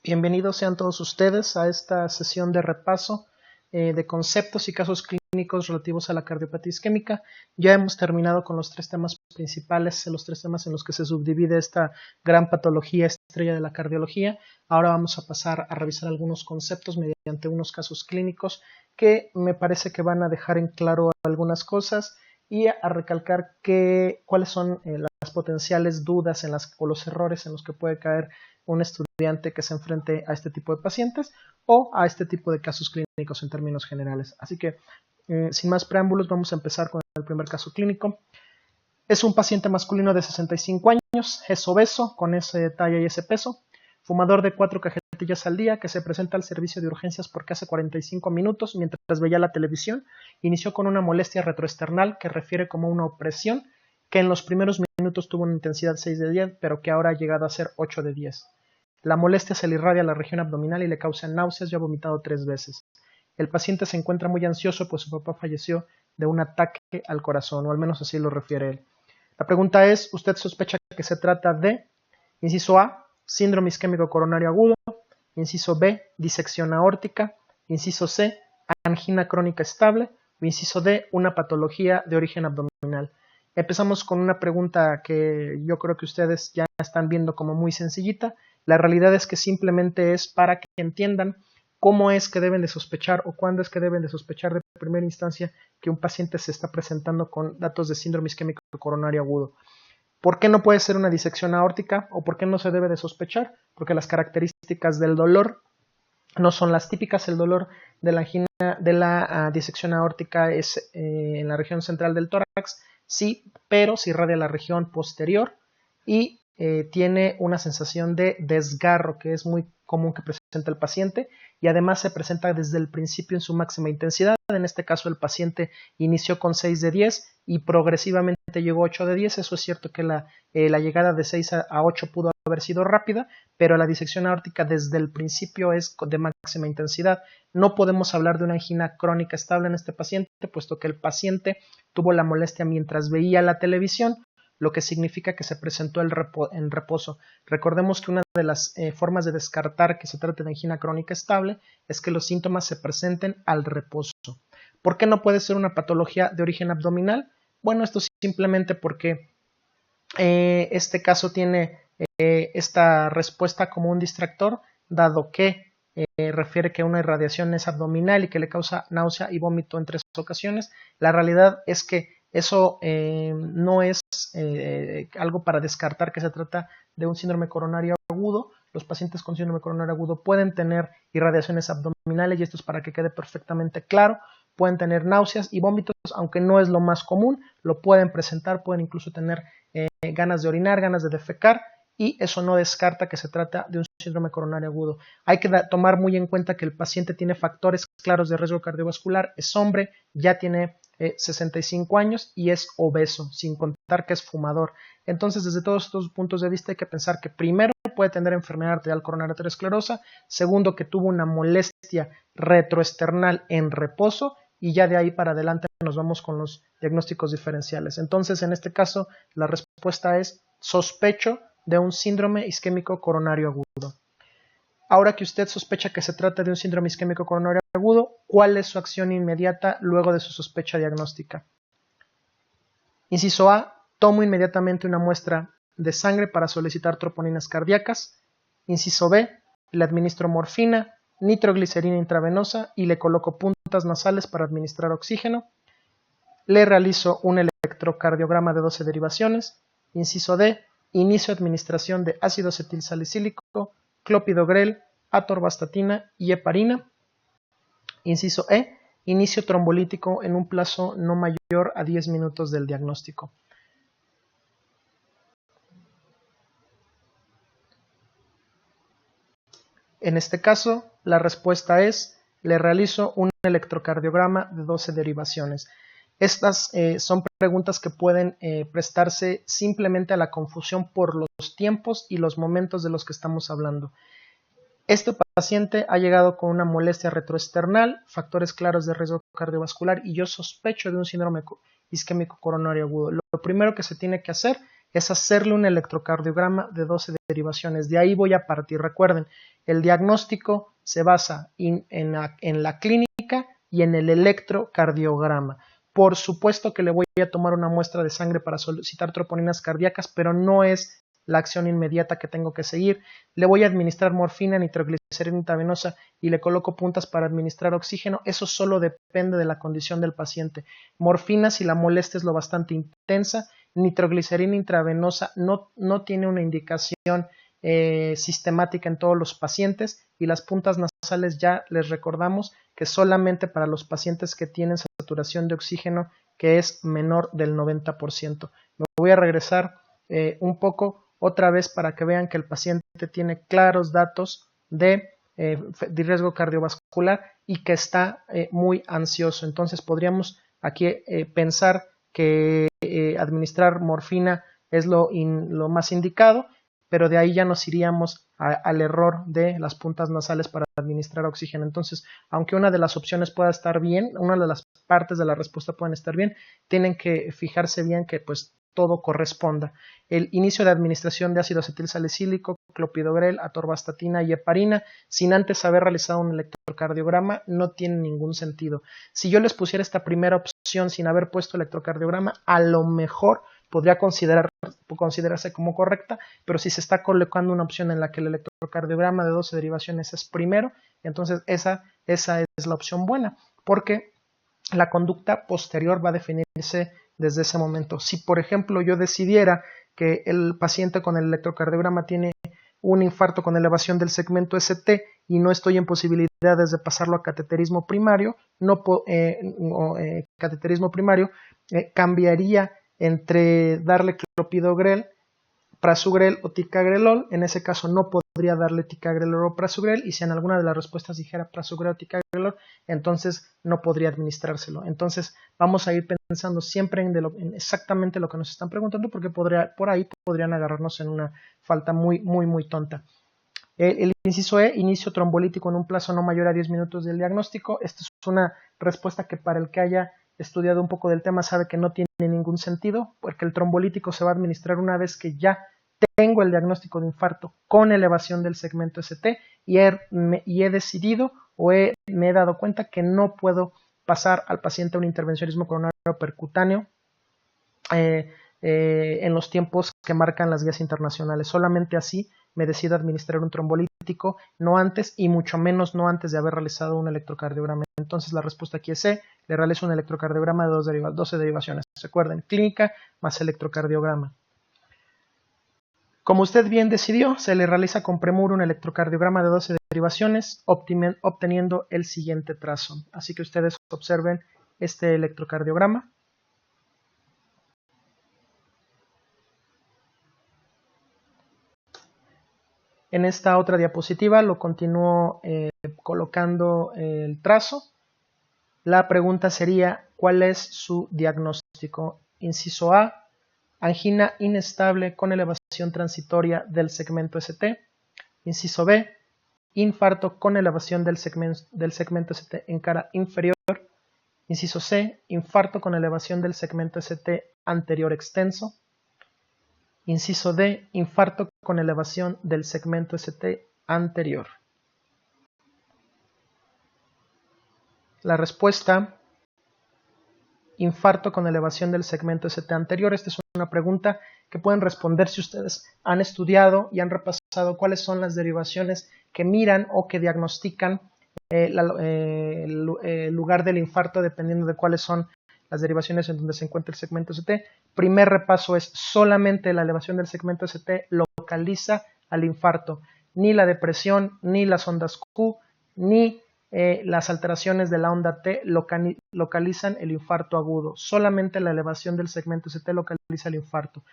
Bienvenidos sean todos ustedes a esta sesión de repaso de conceptos y casos clínicos relativos a la cardiopatía isquémica. Ya hemos terminado con los tres temas principales, los tres temas en los que se subdivide esta gran patología estrella de la cardiología. Ahora vamos a pasar a revisar algunos conceptos mediante unos casos clínicos que me parece que van a dejar en claro algunas cosas y a recalcar cuáles son las potenciales dudas o los errores en los que puede caer un estudiante que se enfrente a este tipo de pacientes o a este tipo de casos clínicos en términos generales. Así que, sin más preámbulos, vamos a empezar con el primer caso clínico. Es un paciente masculino de 65 años, es obeso, con ese talla y ese peso, fumador de 4 cajetillas al día, que se presenta al servicio de urgencias porque hace 45 minutos, mientras veía la televisión, inició con una molestia retroesternal que refiere como una opresión, que en los primeros minutos tuvo una intensidad 6 de 10, pero que ahora ha llegado a ser 8 de 10. La molestia se le irradia a la región abdominal y le causa náuseas y ha vomitado 3 veces. El paciente se encuentra muy ansioso, pues su papá falleció de un ataque al corazón, o al menos así lo refiere él. La pregunta es, ¿usted sospecha que se trata de, inciso A, síndrome isquémico coronario agudo, inciso B, disección aórtica, inciso C, angina crónica estable, o inciso D, una patología de origen abdominal? Empezamos con una pregunta que yo creo que ustedes ya están viendo como muy sencillita. La realidad es que simplemente es para que entiendan cómo es que deben de sospechar o cuándo es que deben de sospechar de primera instancia que un paciente se está presentando con datos de síndrome isquémico coronario agudo. ¿Por qué no puede ser una disección aórtica o por qué no se debe de sospechar? Porque las características del dolor no son las típicas. El dolor de la angina de la disección aórtica es en la región central del tórax, sí, pero se irradia la región posterior y tiene una sensación de desgarro que es muy común que presenta el paciente y además se presenta desde el principio en su máxima intensidad. En este caso el paciente inició con 6 de 10 y progresivamente llegó a 8 de 10. Eso es cierto que la llegada de 6 a 8 pudo haber sido rápida, pero la disección aórtica desde el principio es de máxima intensidad. No podemos hablar de una angina crónica estable en este paciente, puesto que el paciente tuvo la molestia mientras veía la televisión, lo que significa que se presentó en reposo. Recordemos que una de las formas de descartar que se trate de angina crónica estable es que los síntomas se presenten al reposo. ¿Por qué no puede ser una patología de origen abdominal? Bueno, esto simplemente porque este caso tiene esta respuesta como un distractor, dado que refiere que una irradiación es abdominal y que le causa náusea y vómito en 3 ocasiones. La realidad es que eso no es algo para descartar que se trata de un síndrome coronario agudo. Los pacientes con síndrome coronario agudo pueden tener irradiaciones abdominales y esto es para que quede perfectamente claro. Pueden tener náuseas y vómitos, aunque no es lo más común, lo pueden presentar, pueden incluso tener ganas de orinar, ganas de defecar, y eso no descarta que se trata de un síndrome coronario agudo. Hay que tomar muy en cuenta que el paciente tiene factores claros de riesgo cardiovascular, es hombre, ya tiene 65 años y es obeso, sin contar que es fumador. Entonces, desde todos estos puntos de vista hay que pensar que primero puede tener enfermedad arterial coronaria aterosclerosa, segundo que tuvo una molestia retroesternal en reposo, y ya de ahí para adelante nos vamos con los diagnósticos diferenciales. Entonces, en este caso, la respuesta es sospecho de un síndrome isquémico coronario agudo. Ahora que usted sospecha que se trata de un síndrome isquémico coronario agudo, ¿cuál es su acción inmediata luego de su sospecha diagnóstica? Inciso A, tomo inmediatamente una muestra de sangre para solicitar troponinas cardíacas. Inciso B, le administro morfina, nitroglicerina intravenosa y le coloco puntas nasales para administrar oxígeno. Le realizo un electrocardiograma de 12 derivaciones. Inciso D, inicio administración de ácido acetilsalicílico, clopidogrel, atorvastatina y heparina. Inciso E, inicio trombolítico en un plazo no mayor a 10 minutos del diagnóstico. En este caso, la respuesta es, le realizo un electrocardiograma de 12 derivaciones. Estas son preguntas que pueden prestarse simplemente a la confusión por los tiempos y los momentos de los que estamos hablando. Este paciente ha llegado con una molestia retroesternal, factores claros de riesgo cardiovascular y yo sospecho de un síndrome isquémico coronario agudo. Lo primero que se tiene que hacer es hacerle un electrocardiograma de 12 derivaciones. De ahí voy a partir. Recuerden, el diagnóstico se basa en la clínica y en el electrocardiograma. Por supuesto que le voy a tomar una muestra de sangre para solicitar troponinas cardíacas, pero no es la acción inmediata que tengo que seguir. Le voy a administrar morfina, nitroglicerina intravenosa y le coloco puntas para administrar oxígeno. Eso solo depende de la condición del paciente. Morfina, si la molestia es lo bastante intensa, nitroglicerina intravenosa no tiene una indicación sistemática en todos los pacientes, y las puntas nasales ya les recordamos que solamente para los pacientes que tienen saturación de oxígeno que es menor del 90%. Me voy a regresar un poco otra vez para que vean que el paciente tiene claros datos de riesgo cardiovascular y que está muy ansioso. Entonces podríamos aquí pensar que administrar morfina es lo más indicado, pero de ahí ya nos iríamos al error de las puntas nasales para administrar oxígeno. Entonces, aunque una de las opciones pueda estar bien, una de las partes de la respuesta pueden estar bien, tienen que fijarse bien que pues todo corresponda. El inicio de administración de ácido acetilsalicílico, clopidogrel, atorvastatina y heparina, sin antes haber realizado un electrocardiograma, no tiene ningún sentido. Si yo les pusiera esta primera opción sin haber puesto electrocardiograma, a lo mejor podría considerarse como correcta, pero si se está colocando una opción en la que el electrocardiograma de 12 derivaciones es primero, entonces esa es la opción buena, porque la conducta posterior va a definirse desde ese momento. Si, por ejemplo, yo decidiera que el paciente con el electrocardiograma tiene un infarto con elevación del segmento ST y no estoy en posibilidades de pasarlo a cateterismo primario, cambiaría entre darle clopidogrel, prasugrel o ticagrelol. En ese caso no podría darle ticagrelol o prasugrel, y si en alguna de las respuestas dijera prasugrel o ticagrelol, entonces no podría administrárselo. Entonces vamos a ir pensando siempre en exactamente lo que nos están preguntando, porque por ahí podrían agarrarnos en una falta muy tonta. El inciso E, inicio trombolítico en un plazo no mayor a 10 minutos del diagnóstico. Esta es una respuesta que para el que haya estudiado un poco del tema sabe que no tiene ningún sentido, porque el trombolítico se va a administrar una vez que ya tengo el diagnóstico de infarto con elevación del segmento ST y he decidido o me he dado cuenta que no puedo pasar al paciente a un intervencionismo coronario percutáneo en los tiempos que marcan las guías internacionales. Solamente así me decido administrar un trombolítico, no antes y mucho menos no antes de haber realizado un electrocardiograma. Entonces la respuesta aquí es C, le realizo un electrocardiograma de 12 derivaciones. Recuerden, clínica más electrocardiograma. Como usted bien decidió, se le realiza con premura un electrocardiograma de 12 derivaciones, obteniendo el siguiente trazo. Así que ustedes observen este electrocardiograma. En esta otra diapositiva lo continúo colocando el trazo. La pregunta sería, ¿cuál es su diagnóstico? Inciso A, angina inestable con elevación transitoria del segmento ST. Inciso B, infarto con elevación del segmento ST en cara inferior. Inciso C, infarto con elevación del segmento ST anterior extenso. Inciso D, infarto con elevación del segmento ST anterior. La respuesta, infarto con elevación del segmento ST anterior. Esta es una pregunta que pueden responder si ustedes han estudiado y han repasado cuáles son las derivaciones que miran o que diagnostican el lugar del infarto dependiendo de cuáles son las derivaciones en donde se encuentra el segmento ST. Primer repaso es solamente la elevación del segmento ST localiza al infarto. Ni la depresión, ni las ondas Q, ni las alteraciones de la onda T localizan el infarto agudo. Solamente la elevación del segmento ST localiza el infarto.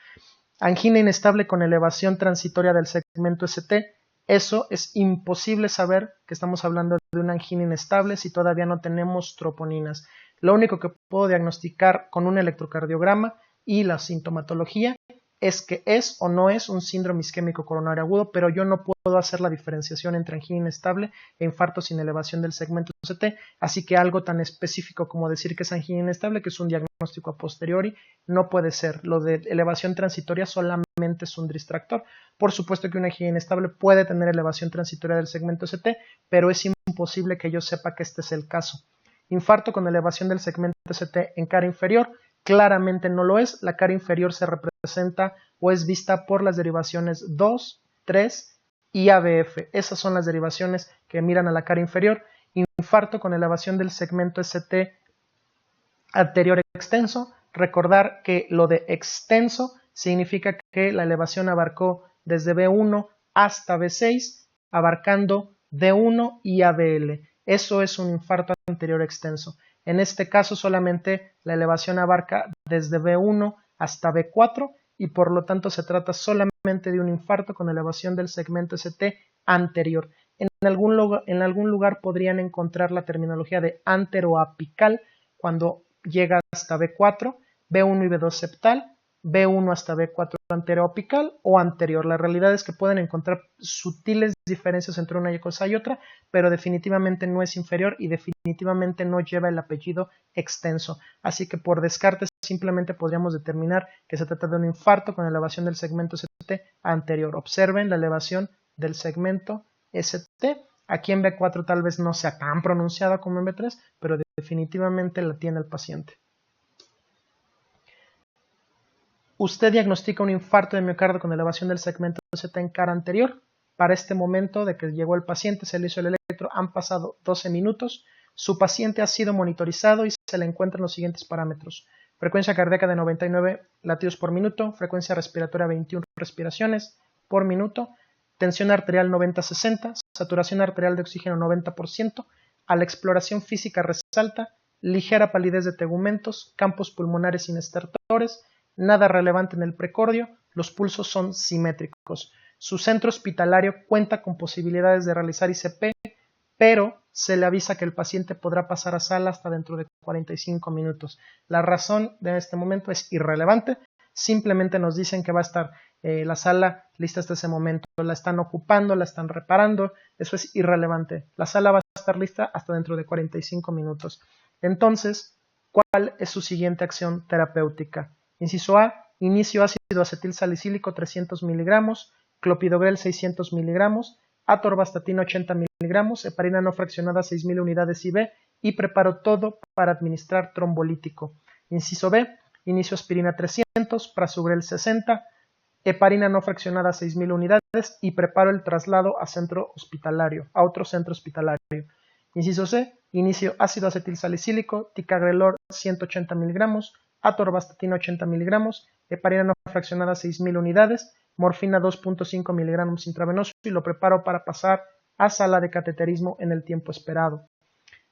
Angina inestable con elevación transitoria del segmento ST. Eso es imposible saber que estamos hablando de una angina inestable si todavía no tenemos troponinas. Lo único que puedo diagnosticar con un electrocardiograma y la sintomatología es que es o no es un síndrome isquémico coronario agudo, pero yo no puedo hacer la diferenciación entre angina inestable e infarto sin elevación del segmento CT, así que algo tan específico como decir que es angina inestable, que es un diagnóstico a posteriori, no puede ser. Lo de elevación transitoria solamente es un distractor. Por supuesto que una angina inestable puede tener elevación transitoria del segmento CT, pero es imposible que yo sepa que este es el caso. Infarto con elevación del segmento CT en cara inferior, claramente no lo es. La cara inferior se representa o es vista por las derivaciones 2, 3 y ABF. Esas son las derivaciones que miran a la cara inferior. Infarto con elevación del segmento ST anterior extenso. Recordar que lo de extenso significa que la elevación abarcó desde B1 hasta B6, abarcando D1 y ABL. Eso es un infarto anterior extenso. En este caso solamente la elevación abarca desde B1 hasta B4 y por lo tanto se trata solamente de un infarto con elevación del segmento ST anterior. En algún lugar podrían encontrar la terminología de anteroapical cuando llega hasta B4, B1 y B2 septal, B1 hasta B4 anteroapical o anterior. La realidad es que pueden encontrar sutiles diferencias entre una cosa y otra, pero definitivamente no es inferior y definitivamente no lleva el apellido extenso. Así que por descarte simplemente podríamos determinar que se trata de un infarto con elevación del segmento ST anterior. Observen la elevación del segmento ST. Aquí en B4 tal vez no sea tan pronunciada como en B3, pero definitivamente la tiene el paciente. Usted diagnostica un infarto de miocardio con elevación del segmento ST en cara anterior. Para este momento de que llegó el paciente, se le hizo el electro, han pasado 12 minutos. Su paciente ha sido monitorizado y se le encuentran los siguientes parámetros. Frecuencia cardíaca de 99 latidos por minuto, frecuencia respiratoria 21 respiraciones por minuto, tensión arterial 90-60, saturación arterial de oxígeno 90%, a la exploración física resalta, ligera palidez de tegumentos, campos pulmonares sin estertores, nada relevante en el precordio, los pulsos son simétricos. Su centro hospitalario cuenta con posibilidades de realizar ICP, pero se le avisa que el paciente podrá pasar a sala hasta dentro de 45 minutos. La razón de este momento es irrelevante, simplemente nos dicen que va a estar la sala lista hasta ese momento, la están ocupando, la están reparando, eso es irrelevante. La sala va a estar lista hasta dentro de 45 minutos. Entonces, ¿cuál es su siguiente acción terapéutica? Inciso A, inicio ácido acetil salicílico 300 miligramos, clopidogrel 600 miligramos, atorvastatina 80 miligramos, heparina no fraccionada 6000 unidades IV y preparo todo para administrar trombolítico. Inciso B, inicio aspirina 300, prasugrel 60, heparina no fraccionada 6000 unidades y preparo el traslado a centro hospitalario, a otro centro hospitalario. Inciso C, inicio ácido acetil salicílico, ticagrelor 180 miligramos, atorvastatina 80 miligramos, heparina no fraccionada 6000 unidades, morfina 2.5 miligramos intravenoso y lo preparo para pasar a sala de cateterismo en el tiempo esperado.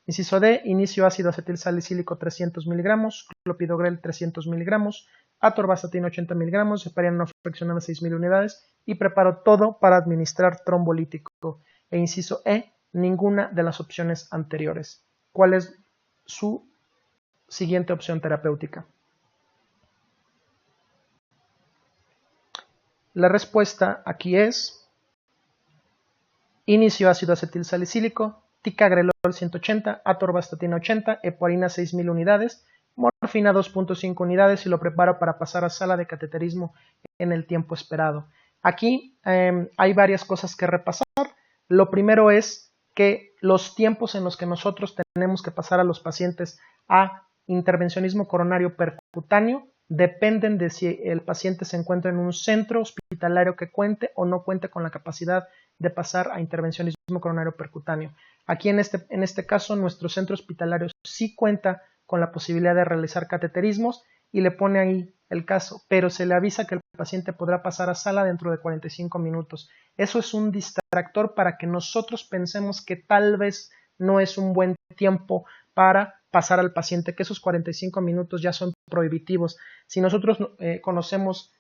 Inciso D, inicio ácido acetil salicílico 300 miligramos, clopidogrel 300 miligramos, atorvastatina 80 miligramos, heparina no fraccionada 6000 unidades y preparo todo para administrar trombolítico. E inciso E, ninguna de las opciones anteriores. ¿Cuál es su siguiente opción terapéutica? La respuesta aquí es inicio ácido acetil salicílico, ticagrelor 180, atorvastatina 80, heparina 6000 unidades, morfina 2.5 unidades y lo preparo para pasar a sala de cateterismo en el tiempo esperado. Aquí hay varias cosas que repasar. Lo primero es que los tiempos en los que nosotros tenemos que pasar a los pacientes a intervencionismo coronario percutáneo dependen de si el paciente se encuentra en un centro hospitalario que cuente o no cuente con la capacidad de pasar a intervencionismo coronario percutáneo. Aquí en este caso nuestro centro hospitalario sí cuenta con la posibilidad de realizar cateterismos y le pone ahí el caso, pero se le avisa que el paciente podrá pasar a sala dentro de 45 minutos. Eso es un distractor para que nosotros pensemos que tal vez no es un buen tiempo para pasar al paciente, que esos 45 minutos ya son prohibitivos. Si nosotros conocemos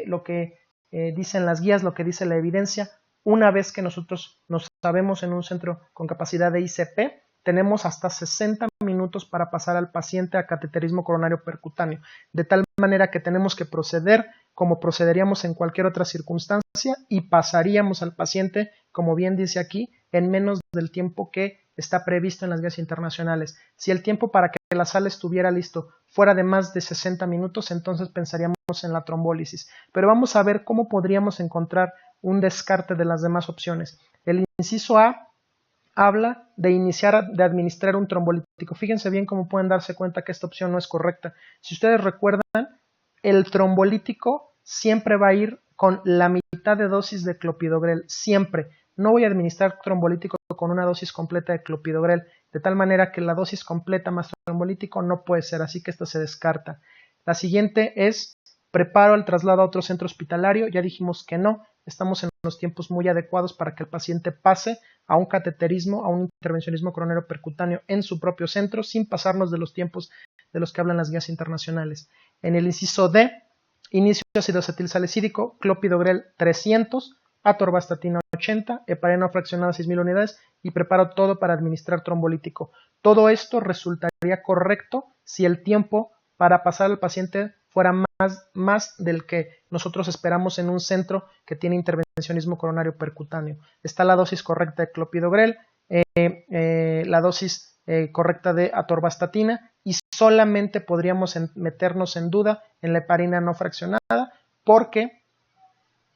lo que dicen las guías, lo que dice la evidencia, una vez que nosotros nos sabemos en un centro con capacidad de ICP, tenemos hasta 60 minutos minutos para pasar al paciente a cateterismo coronario percutáneo, de tal manera que tenemos que proceder como procederíamos en cualquier otra circunstancia y pasaríamos al paciente, como bien dice aquí, en menos del tiempo que está previsto en las guías internacionales. Si el tiempo para que la sala estuviera listo fuera de más de 60 minutos, entonces pensaríamos en la trombólisis. Pero vamos a ver cómo podríamos encontrar un descarte de las demás opciones. El inciso A habla de administrar un trombolítico. Fíjense bien cómo pueden darse cuenta que esta opción no es correcta. Si ustedes recuerdan, el trombolítico siempre va a ir con la mitad de dosis de clopidogrel, siempre. No voy a administrar trombolítico con una dosis completa de clopidogrel, de tal manera que la dosis completa más trombolítico no puede ser, así que esta se descarta. La siguiente es preparo el traslado a otro centro hospitalario. Ya dijimos que no, estamos en los tiempos muy adecuados para que el paciente pase a un cateterismo, a un intervencionismo coronario percutáneo en su propio centro, sin pasarnos de los tiempos de los que hablan las guías internacionales. En el inciso D, inicio ácido acetilsalicídico, clopidogrel 300, atorvastatina 80, heparina fraccionada 6.000 unidades y preparo todo para administrar trombolítico. Todo esto resultaría correcto si el tiempo para pasar al paciente fuera más del que nosotros esperamos en un centro que tiene intervencionismo coronario percutáneo. Está la dosis correcta de clopidogrel, la dosis correcta de atorvastatina y solamente podríamos meternos en duda en la heparina no fraccionada porque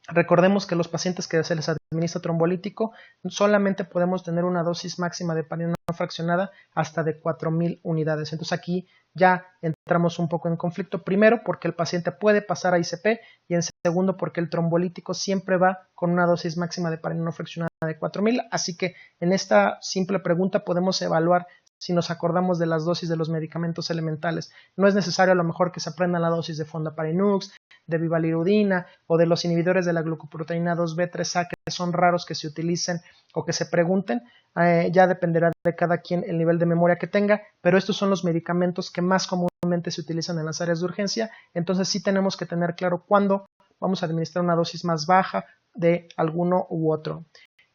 recordemos que los pacientes que se les administra trombolítico solamente podemos tener una dosis máxima de heparina no fraccionada hasta de 4.000 unidades. Entonces aquí ya entramos un poco en conflicto. Primero porque el paciente puede pasar a ICP y en segundo porque el trombolítico siempre va con una dosis máxima de heparina no fraccionada de 4.000. Así que en esta simple pregunta podemos evaluar si nos acordamos de las dosis de los medicamentos elementales. No es necesario a lo mejor que se aprendan la dosis de fondaparinux, de vivalirudina o de los inhibidores de la glucoproteína 2B3A que son raros que se utilicen o que se pregunten. Ya dependerá de cada quien el nivel de memoria que tenga, pero estos son los medicamentos que más comúnmente se utilizan en las áreas de urgencia. Entonces sí tenemos que tener claro cuándo vamos a administrar una dosis más baja de alguno u otro.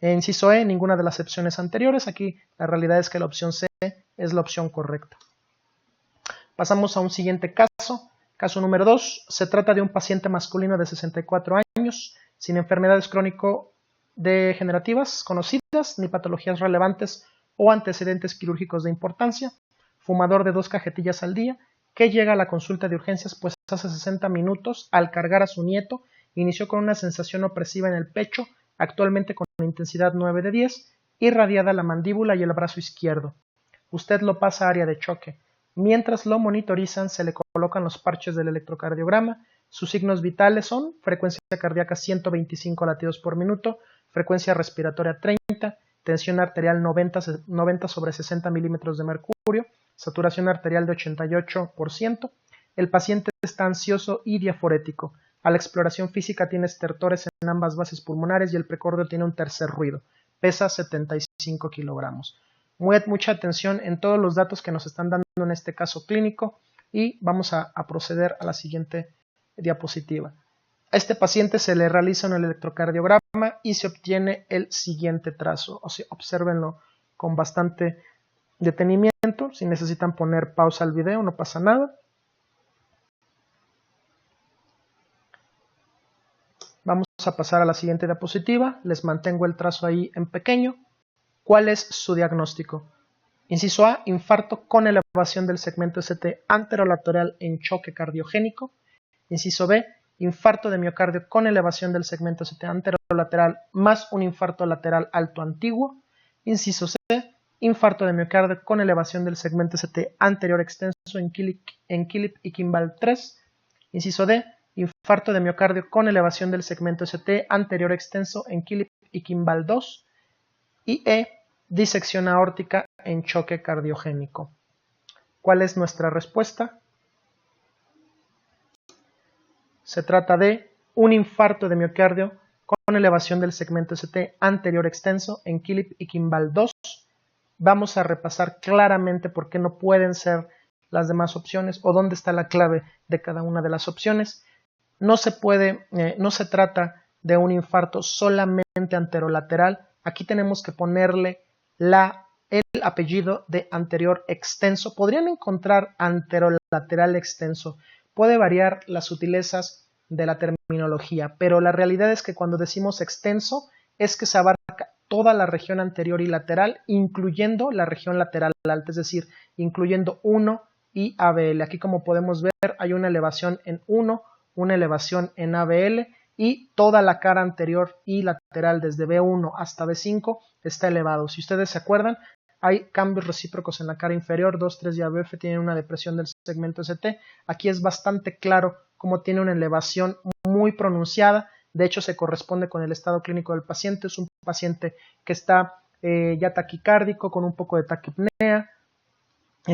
Inciso E, ninguna de las opciones anteriores. Aquí la realidad es que la opción C es la opción correcta. Pasamos a un siguiente caso. Caso número 2. Se trata de un paciente masculino de 64 años, sin enfermedades crónico-degenerativas conocidas, ni patologías relevantes o antecedentes quirúrgicos de importancia, fumador de 2 cajetillas al día, que llega a la consulta de urgencias pues hace 60 minutos al cargar a su nieto, inició con una sensación opresiva en el pecho, actualmente con intensidad 9 de 10, irradiada la mandíbula y el brazo izquierdo. Usted lo pasa a área de choque. Mientras lo monitorizan, se le colocan los parches del electrocardiograma. Sus signos vitales son frecuencia cardíaca 125 latidos por minuto, frecuencia respiratoria 30, tensión arterial 90 sobre 60 milímetros de mercurio, saturación arterial de 88%. El paciente está ansioso y diaforético. A la exploración física tiene estertores en ambas bases pulmonares y el precordio tiene un tercer ruido. Pesa 75 kilogramos. Mucha atención en todos los datos que nos están dando en este caso clínico y vamos a proceder a la siguiente diapositiva. A este paciente se le realiza un electrocardiograma y se obtiene el siguiente trazo. O sea, obsérvenlo con bastante detenimiento. Si necesitan poner pausa al video, no pasa nada. Vamos a pasar a la siguiente diapositiva. Les mantengo el trazo ahí en pequeño. ¿Cuál es su diagnóstico? Inciso A, infarto con elevación del segmento ST anterolateral en choque cardiogénico. Inciso B, infarto de miocardio con elevación del segmento ST anterolateral más un infarto lateral alto antiguo. Inciso C, infarto de miocardio con elevación del segmento ST anterior extenso en Killip y Kimball 3. Inciso D, infarto de miocardio con elevación del segmento ST anterior extenso en Killip y Kimball 2. Y E, disección aórtica en choque cardiogénico. ¿Cuál es nuestra respuesta? Se trata de un infarto de miocardio con elevación del segmento ST anterior extenso en Killip y Kimball 2. Vamos a repasar claramente por qué no pueden ser las demás opciones o dónde está la clave de cada una de las opciones. No se trata de un infarto solamente anterolateral. Aquí tenemos que ponerle la el apellido de anterior extenso. Podrían encontrar anterolateral extenso. Puede variar las sutilezas de la terminología, pero la realidad es que cuando decimos extenso es que se abarca toda la región anterior y lateral, incluyendo la región lateral alta, es decir, incluyendo 1 y ABL. Aquí, como podemos ver, hay una elevación en 1, una elevación en ABL, y toda la cara anterior y lateral desde B1 hasta B5 está elevado. Si ustedes se acuerdan, hay cambios recíprocos en la cara inferior, 2, 3 y ABF tienen una depresión del segmento ST. Aquí es bastante claro cómo tiene una elevación muy pronunciada. De hecho, se corresponde con el estado clínico del paciente. Es un paciente que está ya taquicárdico, con un poco de taquipnea,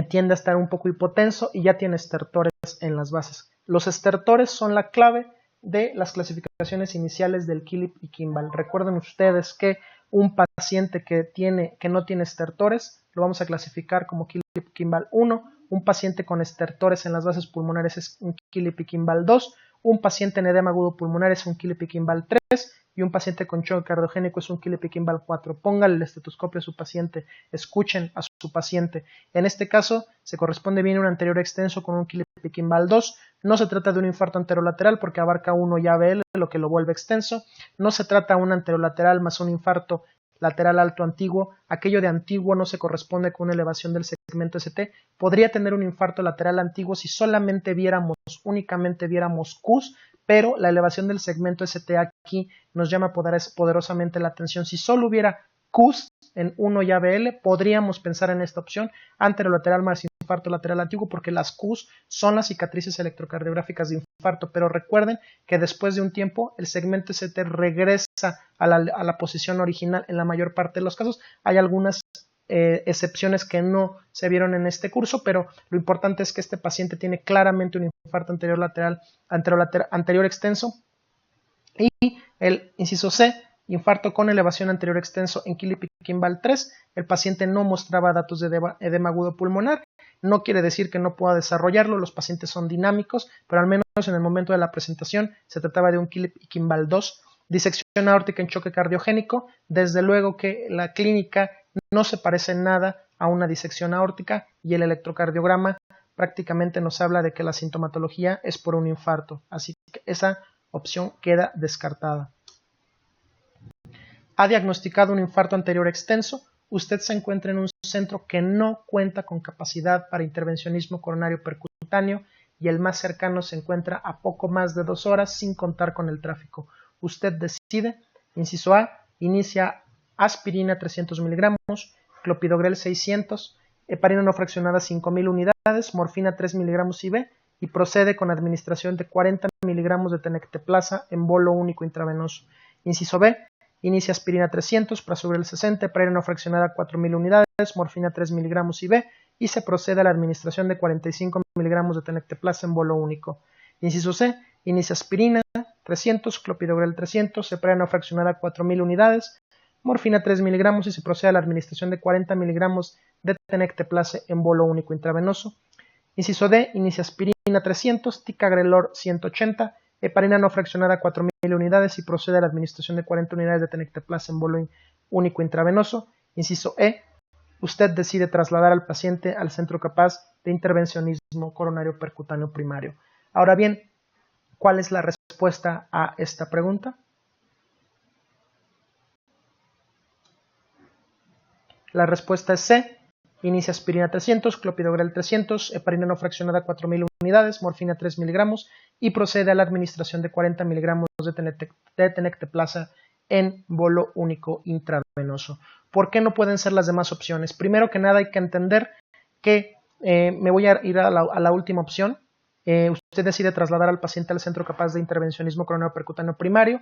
tiende a estar un poco hipotenso y ya tiene estertores en las bases. Los estertores son la clave de las clasificaciones iniciales del Killip y Kimball. Recuerden ustedes que un paciente que no tiene estertores lo vamos a clasificar como Killip Kimball 1, un paciente con estertores en las bases pulmonares es un Killip y Kimball 2, un paciente en edema agudo pulmonar es un Killip y Kimball 3 y un paciente con choque cardiogénico es un Killip y Kimball 4. Póngale el estetoscopio a su paciente, escuchen a su paciente. En este caso se corresponde bien un anterior extenso con un Killip y Kimball 2. No se trata de un infarto anterolateral porque abarca 1 y ABL, lo que lo vuelve extenso. No se trata de un anterolateral más un infarto lateral alto antiguo. Aquello de antiguo no se corresponde con una elevación del segmento ST. Podría tener un infarto lateral antiguo si únicamente viéramos Qs, pero la elevación del segmento ST aquí nos llama poderosamente la atención. Si solo hubiera Qs en 1 y ABL, podríamos pensar en esta opción, anterolateral más infarto lateral antiguo, porque las Qs son las cicatrices electrocardiográficas de infarto, pero recuerden que después de un tiempo el segmento ST regresa a la posición original en la mayor parte de los casos. Hay algunas excepciones que no se vieron en este curso, pero lo importante es que este paciente tiene claramente un infarto anterior extenso, y el inciso C, infarto con elevación anterior extenso en Killip y Kimball 3, el paciente no mostraba datos de edema agudo pulmonar. No quiere decir que no pueda desarrollarlo, los pacientes son dinámicos, pero al menos en el momento de la presentación se trataba de un Killip y Kimball 2. Disección aórtica en choque cardiogénico, desde luego que la clínica no se parece en nada a una disección aórtica y el electrocardiograma prácticamente nos habla de que la sintomatología es por un infarto, así que esa opción queda descartada. Ha diagnosticado un infarto anterior extenso. Usted se encuentra en un centro que no cuenta con capacidad para intervencionismo coronario percutáneo y el más cercano se encuentra a poco más de 2 horas sin contar con el tráfico. Usted decide, inciso A, inicia aspirina 300 miligramos, clopidogrel 600, heparina no fraccionada 5000 unidades, morfina 3 miligramos IV y procede con administración de 40 miligramos de tenecteplasa en bolo único intravenoso. Inciso B, inicia aspirina 300, prasugrel 60, heparina no fraccionada 4000 unidades, morfina 3 miligramos IV y se procede a la administración de 45 miligramos de tenecteplasa en bolo único. Inciso C, inicia aspirina 300, clopidogrel 300, heparina no fraccionada 4000 unidades, morfina 3 miligramos y se procede a la administración de 40 miligramos de tenecteplasa en bolo único intravenoso. Inciso D, inicia aspirina 300, ticagrelor 180, heparina no fraccionada 4000 unidades y procede a la administración de 40 unidades de tenecteplasa en bolo único intravenoso. Inciso E, usted decide trasladar al paciente al centro capaz de intervencionismo coronario percutáneo primario. Ahora bien, ¿cuál es la respuesta a esta pregunta? La respuesta es C. Inicia aspirina 300, clopidogrel 300, heparina no fraccionada 4000 unidades, morfina 3 miligramos y procede a la administración de 40 miligramos de tenecteplasa en bolo único intravenoso. ¿Por qué no pueden ser las demás opciones? Primero que nada hay que entender que me voy a ir a la última opción. Usted decide trasladar al paciente al centro capaz de intervencionismo coronario percutáneo primario.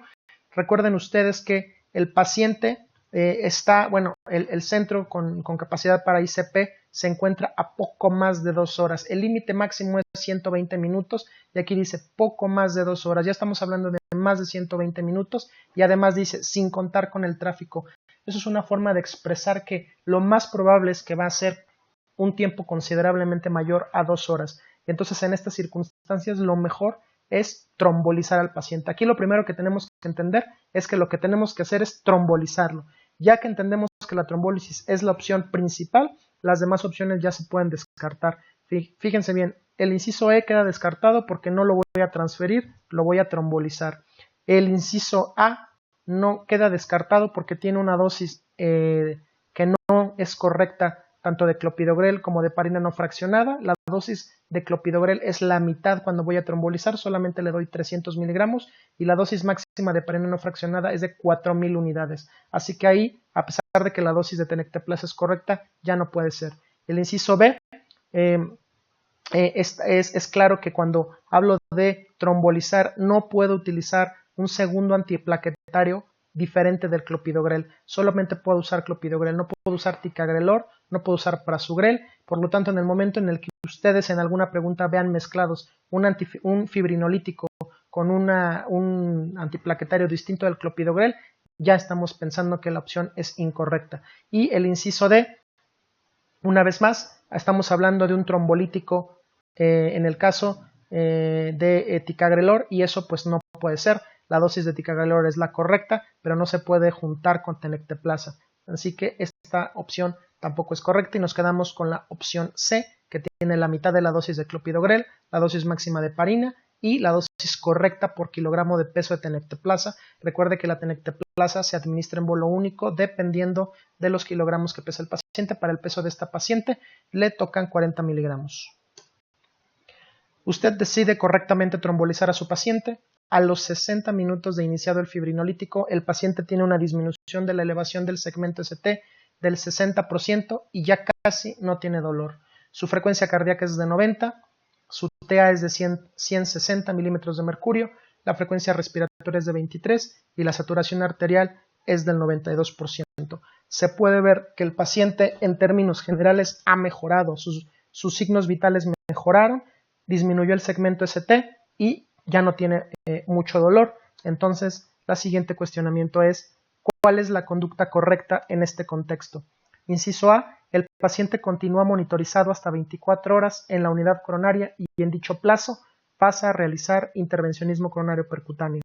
Recuerden ustedes que el paciente el centro con capacidad para ICP se encuentra a poco más de 2 horas. El límite máximo es 120 minutos y aquí dice poco más de 2 horas. Ya estamos hablando de más de 120 minutos y además dice sin contar con el tráfico. Eso es una forma de expresar que lo más probable es que va a ser un tiempo considerablemente mayor a 2 horas. Y entonces en estas circunstancias lo mejor es trombolizar al paciente. Aquí lo primero que tenemos que entender es que lo que tenemos que hacer es trombolizarlo. Ya que entendemos que la trombólisis es la opción principal, las demás opciones ya se pueden descartar. Fíjense bien, el inciso E queda descartado porque no lo voy a transferir, lo voy a trombolizar. El inciso A no queda descartado porque tiene una dosis que no es correcta tanto de clopidogrel como de parina no fraccionada. La dosis de clopidogrel es la mitad cuando voy a trombolizar, solamente le doy 300 miligramos y la dosis máxima de parina no fraccionada es de 4000 unidades. Así que ahí, a pesar de que la dosis de tenecteplasa es correcta, ya no puede ser. El inciso B es claro que cuando hablo de trombolizar no puedo utilizar un segundo antiplaquetario diferente del clopidogrel, solamente puedo usar clopidogrel, no puedo usar ticagrelor, no puedo usar prasugrel, por lo tanto en el momento en el que ustedes en alguna pregunta vean mezclados un fibrinolítico con un antiplaquetario distinto del clopidogrel, ya estamos pensando que la opción es incorrecta. Y el inciso D, una vez más, estamos hablando de un trombolítico en el caso de ticagrelor y eso pues no puede ser. La dosis de ticagrelor es la correcta, pero no se puede juntar con tenecteplasa. Así que esta opción tampoco es correcta y nos quedamos con la opción C, que tiene la mitad de la dosis de clopidogrel, la dosis máxima de parina y la dosis correcta por kilogramo de peso de tenecteplasa. Recuerde que la tenecteplasa se administra en bolo único dependiendo de los kilogramos que pesa el paciente. Para el peso de esta paciente le tocan 40 miligramos. Usted decide correctamente trombolizar a su paciente. A los 60 minutos de iniciado el fibrinolítico, el paciente tiene una disminución de la elevación del segmento ST del 60% y ya casi no tiene dolor. Su frecuencia cardíaca es de 90, su TA es de 160 milímetros de mercurio, la frecuencia respiratoria es de 23 y la saturación arterial es del 92%. Se puede ver que el paciente en términos generales ha mejorado, sus signos vitales mejoraron, disminuyó el segmento ST y ya no tiene mucho dolor. Entonces, el siguiente cuestionamiento es, ¿cuál es la conducta correcta en este contexto? Inciso A, el paciente continúa monitorizado hasta 24 horas en la unidad coronaria y en dicho plazo pasa a realizar intervencionismo coronario percutáneo.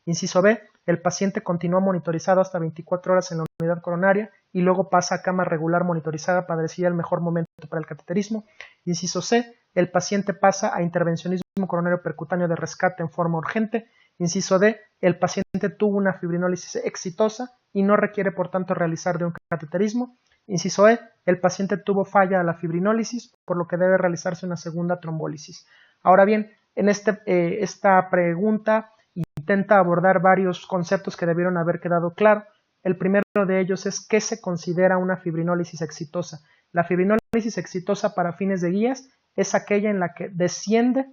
Inciso B, el paciente continúa monitorizado hasta 24 horas en la unidad coronaria y luego pasa a cama regular monitorizada para decidir el mejor momento para el cateterismo. Inciso C, el paciente pasa a intervencionismo coronario percutáneo de rescate en forma urgente. Inciso D, el paciente tuvo una fibrinólisis exitosa y no requiere por tanto realizar de un cateterismo. Inciso E, el paciente tuvo falla a la fibrinólisis, por lo que debe realizarse una segunda trombólisis. Ahora bien, en esta pregunta intenta abordar varios conceptos que debieron haber quedado claro. El primero de ellos es ¿qué se considera una fibrinólisis exitosa? La fibrinólisis exitosa para fines de guías es aquella en la que desciende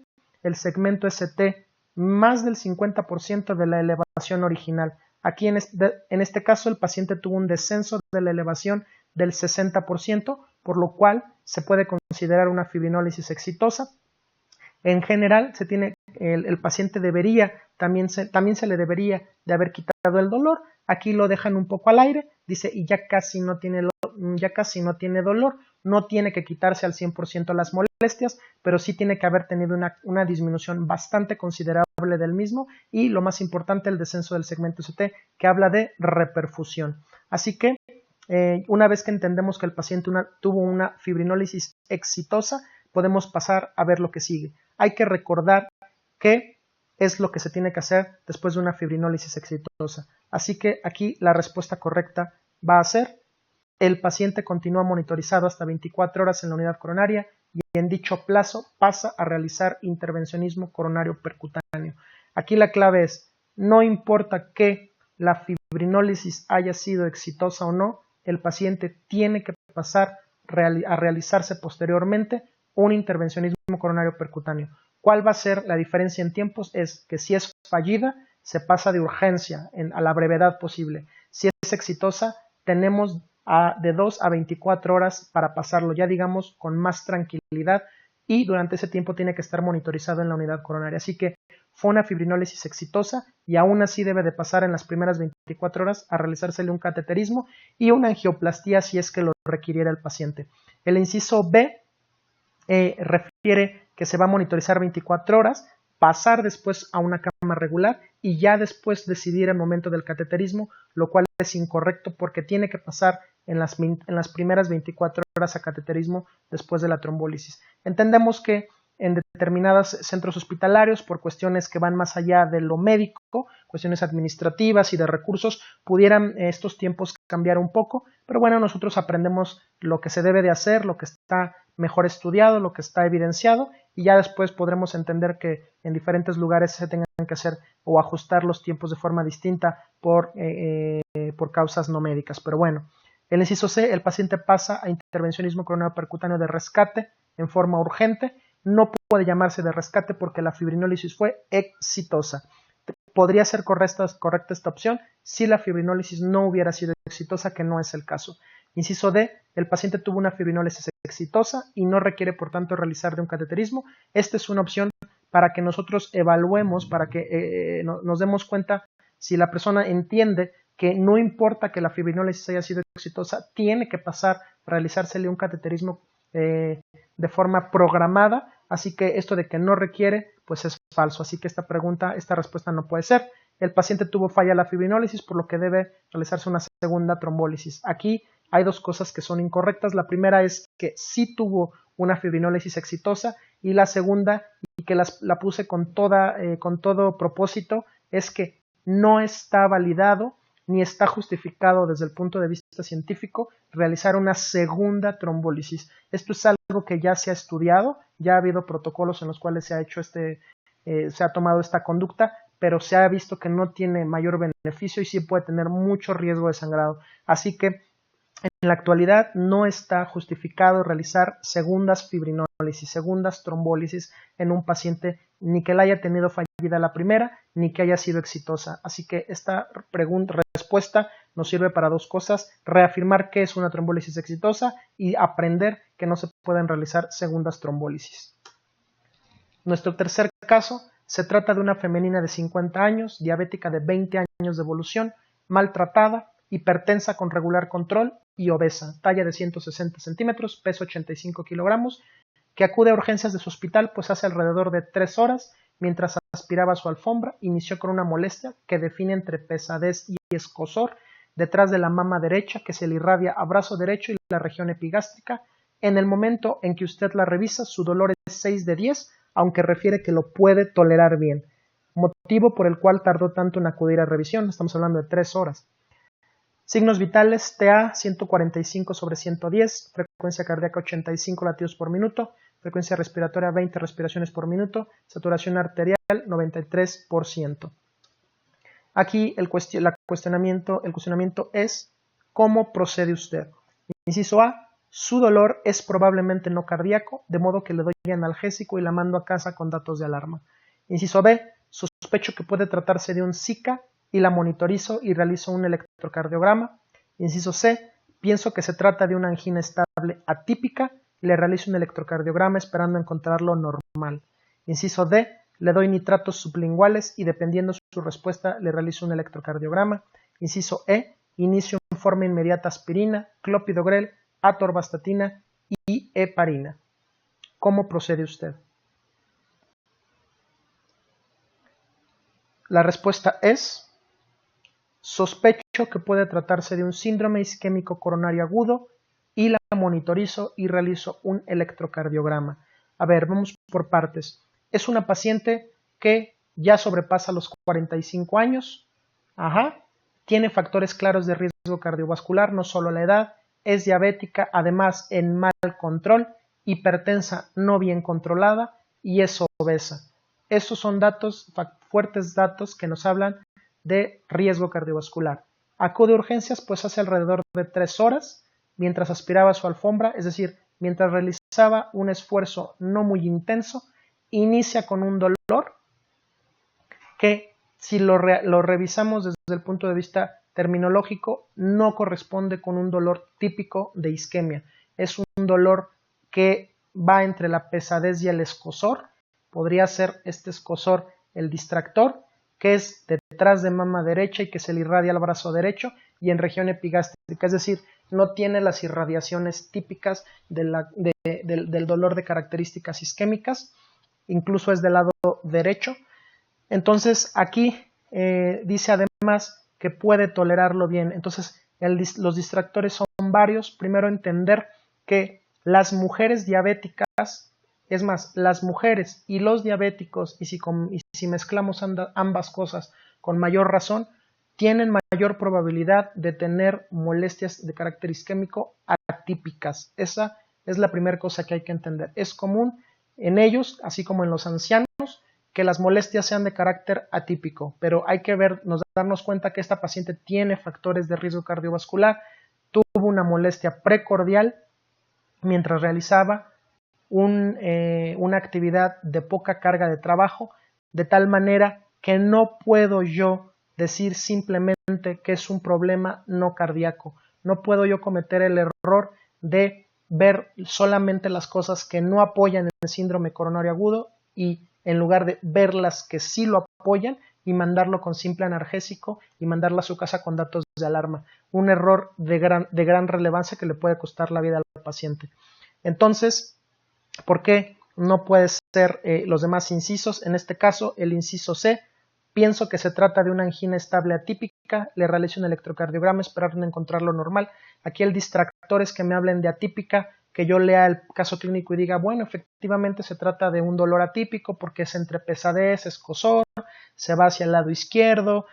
el segmento ST más del 50% de la elevación original. Aquí en este caso el paciente tuvo un descenso de la elevación del 60%, por lo cual se puede considerar una fibrinólisis exitosa. En general, el paciente también se le debería de haber quitado el dolor. Aquí lo dejan un poco al aire, dice, y ya casi no tiene dolor, no tiene que quitarse al 100% las molestias, pero sí tiene que haber tenido una disminución bastante considerable del mismo y lo más importante, el descenso del segmento ST, que habla de reperfusión. Así que, una vez que entendemos que el paciente tuvo una fibrinólisis exitosa, podemos pasar a ver lo que sigue. Hay que recordar qué es lo que se tiene que hacer después de una fibrinólisis exitosa. Así que aquí la respuesta correcta va a ser: el paciente continúa monitorizado hasta 24 horas en la unidad coronaria y en dicho plazo pasa a realizar intervencionismo coronario percutáneo. Aquí la clave es, no importa que la fibrinólisis haya sido exitosa o no, el paciente tiene que pasar a realizarse posteriormente un intervencionismo coronario percutáneo. ¿Cuál va a ser la diferencia en tiempos? Es que si es fallida, se pasa de urgencia a la brevedad posible. Si es exitosa, tenemos de 2 a 24 horas para pasarlo, ya digamos, con más tranquilidad, y durante ese tiempo tiene que estar monitorizado en la unidad coronaria. Así que fue una fibrinólisis exitosa y aún así debe de pasar en las primeras 24 horas a realizársele un cateterismo y una angioplastía si es que lo requiriera el paciente. El inciso B refiere que se va a monitorizar 24 horas, pasar después a una cama regular y ya después decidir el momento del cateterismo, lo cual es incorrecto porque tiene que pasar en las primeras 24 horas a cateterismo después de la trombólisis. Entendemos que en determinados centros hospitalarios, por cuestiones que van más allá de lo médico, cuestiones administrativas y de recursos, pudieran estos tiempos cambiar un poco, pero bueno, nosotros aprendemos lo que se debe de hacer, lo que está mejor estudiado, lo que está evidenciado, y ya después podremos entender que en diferentes lugares se tengan que hacer o ajustar los tiempos de forma distinta por causas no médicas. Pero bueno, el inciso C, el paciente pasa a intervencionismo coronario percutáneo de rescate en forma urgente. No puede llamarse de rescate porque la fibrinólisis fue exitosa. Podría ser correcta esta opción si la fibrinólisis no hubiera sido exitosa, que no es el caso. Inciso D, el paciente tuvo una fibrinólisis exitosa y no requiere por tanto realizar de un cateterismo. Esta es una opción para que nosotros evaluemos, para que nos demos cuenta si la persona entiende que no importa que la fibrinólisis haya sido exitosa, tiene que pasar a realizársele un cateterismo de forma programada, así que esto de que no requiere, pues es falso, así que esta respuesta no puede ser. El paciente tuvo falla la fibrinólisis, por lo que debe realizarse una segunda trombólisis. Aquí hay dos cosas que son incorrectas. La primera es que sí tuvo una fibrinólisis exitosa, y la segunda, y que la puse con todo propósito, es que no está validado ni está justificado desde el punto de vista científico realizar una segunda trombólisis. Esto es algo que ya se ha estudiado, ya ha habido protocolos en los cuales se ha hecho se ha tomado esta conducta, pero se ha visto que no tiene mayor beneficio y sí puede tener mucho riesgo de sangrado. Así que en la actualidad no está justificado realizar segundas fibrinólisis, segundas trombólisis en un paciente, ni que la haya tenido fallida la primera, ni que haya sido exitosa. Así que esta respuesta nos sirve para dos cosas: reafirmar que es una trombólisis exitosa y aprender que no se pueden realizar segundas trombólisis. Nuestro tercer caso se trata de una femenina de 50 años, diabética de 20 años de evolución, maltratada, hipertensa con regular control y obesa, talla de 160 centímetros, peso 85 kilogramos, que acude a urgencias de su hospital pues hace alrededor de 3 horas, mientras aspiraba su alfombra, inició con una molestia que define entre pesadez y escozor detrás de la mama derecha que se le irradia a brazo derecho y la región epigástrica. En el momento en que usted la revisa, su dolor es 6 de 10, aunque refiere que lo puede tolerar bien, motivo por el cual tardó tanto en acudir a revisión. Estamos hablando de 3 horas. Signos vitales: TA 145/110, frecuencia cardíaca 85 latidos por minuto, frecuencia respiratoria 20 respiraciones por minuto, saturación arterial 93%. Aquí el cuestionamiento es: ¿cómo procede usted? Inciso A, su dolor es probablemente no cardíaco, de modo que le doy analgésico y la mando a casa con datos de alarma. Inciso B, sospecho que puede tratarse de un Zika y la monitorizo y realizo un electrocardiograma. Inciso C, pienso que se trata de una angina estable atípica y le realizo un electrocardiograma esperando encontrarlo normal. Inciso D, le doy nitratos sublinguales y dependiendo su respuesta le realizo un electrocardiograma. Inciso E, inicio en forma inmediata aspirina, clopidogrel, atorvastatina y heparina. ¿Cómo procede usted? La respuesta es: sospecho que puede tratarse de un síndrome isquémico coronario agudo y la monitorizo y realizo un electrocardiograma. A ver, vamos por partes. Es una paciente que ya sobrepasa los 45 años. Tiene factores claros de riesgo cardiovascular, no solo la edad. Es diabética, además en mal control, hipertensa no bien controlada y es obesa. Estos son fuertes datos que nos hablan de riesgo cardiovascular. Acude a urgencias pues hace alrededor de 3 horas mientras aspiraba su alfombra, es decir, mientras realizaba un esfuerzo no muy intenso. Inicia con un dolor que, si lo revisamos desde el punto de vista terminológico, no corresponde con un dolor típico de isquemia. Es un dolor que va entre la pesadez y el escozor. Podría ser este escozor el distractor, que es detrás de mama derecha y que se le irradia al brazo derecho y en región epigástrica, es decir, no tiene las irradiaciones típicas del dolor de características isquémicas. incluso es del lado derecho. Entonces aquí dice además que puede tolerarlo bien. Entonces los distractores son varios. Primero, entender que las mujeres diabéticas, es más, las mujeres y los diabéticos, y si mezclamos ambas cosas con mayor razón, tienen mayor probabilidad de tener molestias de carácter isquémico atípicas. Esa es la primera cosa que hay que entender. Es común en ellos, así como en los ancianos, que las molestias sean de carácter atípico, pero hay que darnos cuenta que esta paciente tiene factores de riesgo cardiovascular, tuvo una molestia precordial mientras realizaba una actividad de poca carga de trabajo, de tal manera que no puedo yo decir simplemente que es un problema no cardíaco. No puedo yo cometer el error de ver solamente las cosas que no apoyan el síndrome coronario agudo y en lugar de ver las que sí lo apoyan y mandarlo con simple analgésico y mandarlo a su casa con datos de alarma. Un error de gran relevancia que le puede costar la vida al paciente. Entonces, ¿por qué no puede ser los demás incisos? En este caso, el inciso C, pienso que se trata de una angina estable atípica, le realizo un electrocardiograma, esperar no encontrarlo normal. Aquí el distractor es que me hablen de atípica, que yo lea el caso clínico y diga, bueno, efectivamente se trata de un dolor atípico porque es entre pesadez, escozor, se va hacia el lado izquierdo,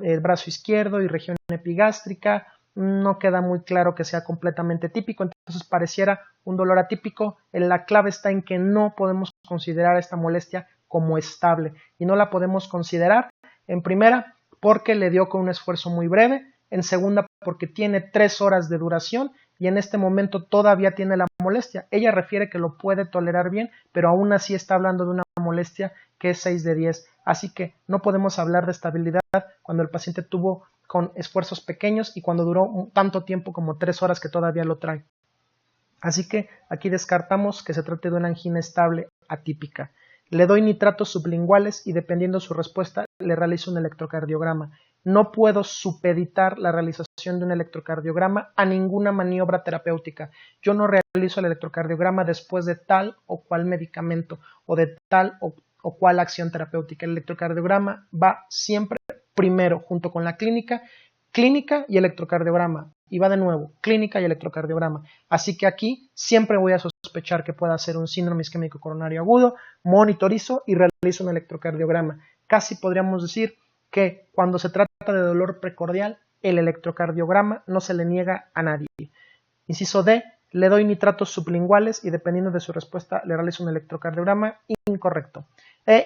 el brazo izquierdo y región epigástrica. No queda muy claro que sea completamente típico, entonces pareciera un dolor atípico. La clave está en que no podemos considerar esta molestia como estable y no la podemos considerar en primera porque le dio con un esfuerzo muy breve, en segunda porque tiene 3 horas de duración y en este momento todavía tiene la molestia. Ella refiere que lo puede tolerar bien, pero aún así está hablando de una molestia que es 6 de 10, así que no podemos hablar de estabilidad cuando el paciente tuvo con esfuerzos pequeños y cuando duró tanto tiempo como 3 horas que todavía lo trae. Así que aquí descartamos que se trate de una angina estable atípica. Le doy nitratos sublinguales y dependiendo de su respuesta le realizo un electrocardiograma. No puedo supeditar la realización de un electrocardiograma a ninguna maniobra terapéutica. Yo no realizo el electrocardiograma después de tal o cual medicamento o de tal o cual acción terapéutica. El electrocardiograma va siempre primero junto con la clínica y electrocardiograma. Y va de nuevo, clínica y electrocardiograma. Así que aquí siempre voy a sospechar que pueda ser un síndrome isquémico coronario agudo, monitorizo y realizo un electrocardiograma. Casi podríamos decir que cuando se trata de dolor precordial, el electrocardiograma no se le niega a nadie. Inciso D, le doy nitratos sublinguales y dependiendo de su respuesta le realizo un electrocardiograma incorrecto.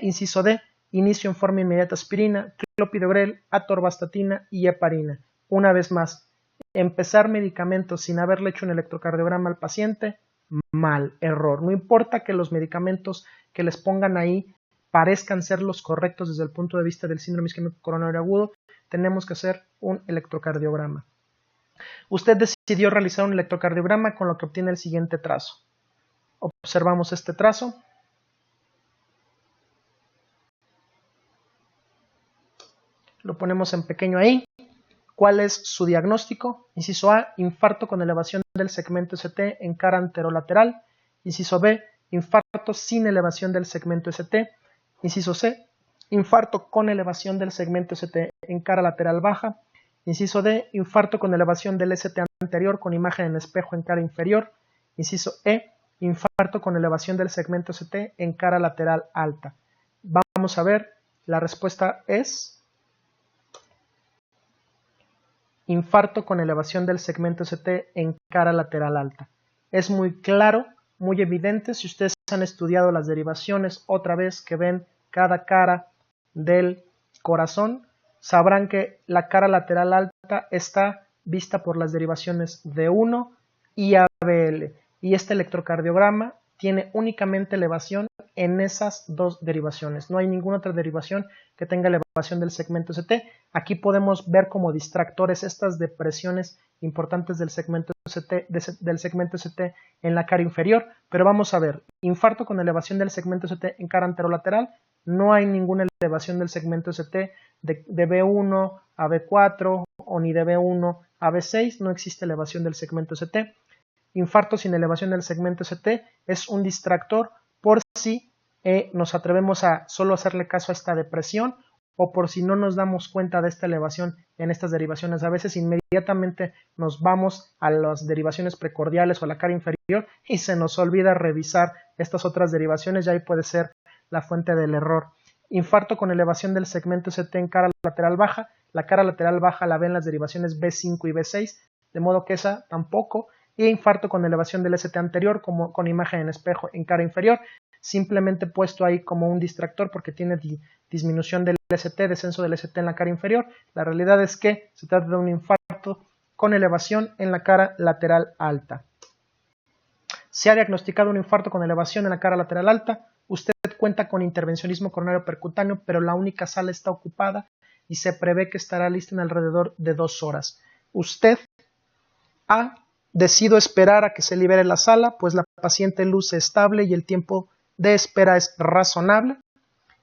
Inciso D, inicio en forma inmediata aspirina, clopidogrel, atorvastatina y heparina. Una vez más, empezar medicamentos sin haberle hecho un electrocardiograma al paciente, mal, error. No importa que los medicamentos que les pongan ahí parezcan ser los correctos desde el punto de vista del síndrome isquémico coronario agudo, tenemos que hacer un electrocardiograma. Usted decidió realizar un electrocardiograma con lo que obtiene el siguiente trazo. Observamos este trazo. Lo ponemos en pequeño ahí. ¿Cuál es su diagnóstico? Inciso A, infarto con elevación del segmento ST en cara anterolateral. Inciso B, infarto sin elevación del segmento ST. Inciso C, infarto con elevación del segmento ST en cara lateral baja. Inciso D, infarto con elevación del ST anterior con imagen en espejo en cara inferior. Inciso E, infarto con elevación del segmento ST en cara lateral alta. Vamos a ver, la respuesta es infarto con elevación del segmento ST en cara lateral alta. Es muy claro, muy evidente, si ustedes han estudiado las derivaciones otra vez que ven cada cara del corazón, sabrán que la cara lateral alta está vista por las derivaciones D1 y ABL. Y este electrocardiograma tiene únicamente elevación en esas dos derivaciones. No hay ninguna otra derivación que tenga elevación del segmento ST. Aquí podemos ver como distractores estas depresiones importantes del segmento ST en la cara inferior, pero vamos a ver, infarto con elevación del segmento ST en cara anterolateral, no hay ninguna elevación del segmento ST de B1 a B4 o ni de B1 a B6, no existe elevación del segmento ST. Infarto sin elevación del segmento ST es un distractor por si nos atrevemos a solo hacerle caso a esta depresión, o por si no nos damos cuenta de esta elevación en estas derivaciones. A veces inmediatamente nos vamos a las derivaciones precordiales o a la cara inferior y se nos olvida revisar estas otras derivaciones y ahí puede ser la fuente del error. Infarto con elevación del segmento ST en cara lateral baja. La cara lateral baja la ven las derivaciones B5 y B6, de modo que esa tampoco. Y infarto con elevación del ST anterior como con imagen en espejo en cara inferior, simplemente puesto ahí como un distractor porque tiene disminución del ST, descenso del ST en la cara inferior. La realidad es que se trata de un infarto con elevación en la cara lateral alta. Se ha diagnosticado un infarto con elevación en la cara lateral alta. Usted cuenta con intervencionismo coronario percutáneo, pero la única sala está ocupada y se prevé que estará lista en alrededor de 2 horas. Usted ha decidido esperar a que se libere la sala, pues la paciente luce estable y el tiempo de espera es razonable.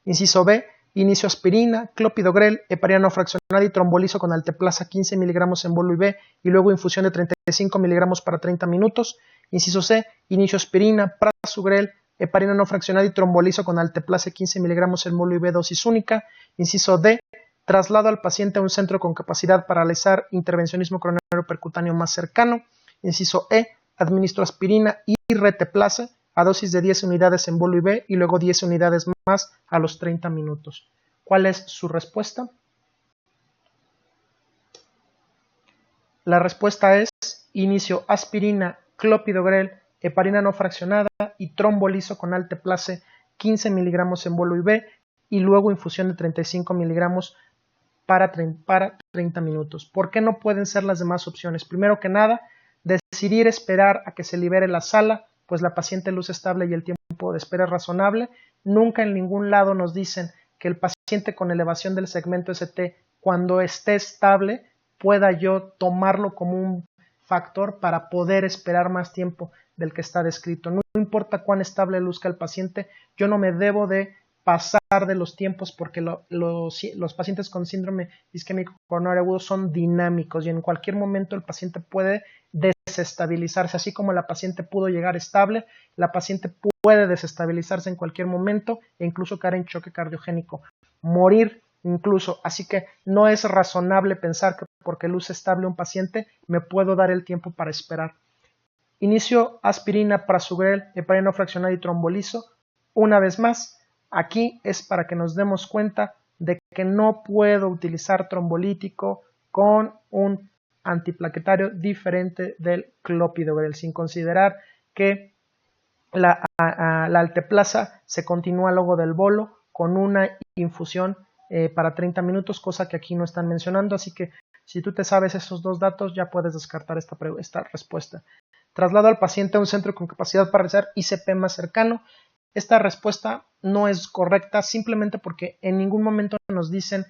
Inciso B, inicio aspirina, clopidogrel, heparina no fraccionada y trombolizo con alteplasa 15 mg en bolo IV y luego infusión de 35 mg para 30 minutos. Inciso C, inicio aspirina, prasugrel, heparina no fraccionada y trombolizo con alteplasa 15 mg en bolo IV dosis única. Inciso D, traslado al paciente a un centro con capacidad para realizar intervencionismo coronario percutáneo más cercano. Inciso E, administro aspirina y reteplasa a dosis de 10 unidades en bolo IV y luego 10 unidades más a los 30 minutos. ¿Cuál es su respuesta? La respuesta es inicio aspirina, clopidogrel, heparina no fraccionada y trombolizo con alteplase 15 mg en bolo IV y luego infusión de 35 mg para 30 minutos. ¿Por qué no pueden ser las demás opciones? Primero que nada, decidir esperar a que se libere la sala, pues la paciente luce estable y el tiempo de espera es razonable. Nunca en ningún lado nos dicen que el paciente con elevación del segmento ST, cuando esté estable, pueda yo tomarlo como un factor para poder esperar más tiempo del que está descrito. No importa cuán estable luzca el paciente, yo no me debo de pasar de los tiempos porque los pacientes con síndrome isquémico coronario agudo son dinámicos y en cualquier momento el paciente puede desestabilizarse, así como la paciente pudo llegar estable, la paciente puede desestabilizarse en cualquier momento e incluso caer en choque cardiogénico, morir incluso, así que no es razonable pensar que porque luce estable un paciente me puedo dar el tiempo para esperar. Inicio aspirina, prasugrel, heparina no fraccionada y trombolizo. Una vez más, aquí es para que nos demos cuenta de que no puedo utilizar trombolítico con un antiplaquetario diferente del clopidogrel, sin considerar que la alteplasa se continúa luego del bolo con una infusión para 30 minutos, cosa que aquí no están mencionando, así que si tú te sabes esos dos datos ya puedes descartar esta respuesta. Traslado al paciente a un centro con capacidad para realizar ICP más cercano. Esta respuesta no es correcta simplemente porque en ningún momento nos dicen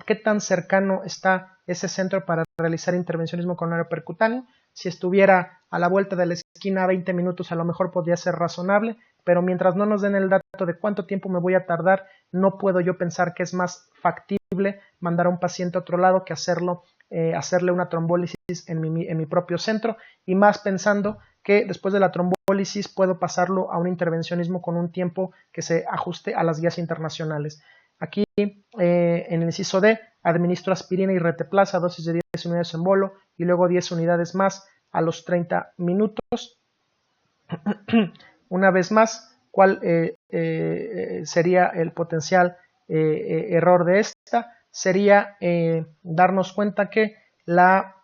qué tan cercano está ese centro para realizar intervencionismo coronario percutáneo. Si estuviera a la vuelta de la esquina a 20 minutos a lo mejor podría ser razonable, pero mientras no nos den el dato de cuánto tiempo me voy a tardar, no puedo yo pensar que es más factible mandar a un paciente a otro lado que hacerle una trombólisis en mi propio centro, y más pensando que después de la trombólisis puedo pasarlo a un intervencionismo con un tiempo que se ajuste a las guías internacionales. Aquí en el inciso D, administro aspirina y reteplasa, dosis de 10 unidades en bolo y luego 10 unidades más a los 30 minutos. Una vez más, ¿cuál sería el potencial error de esta? Sería darnos cuenta que la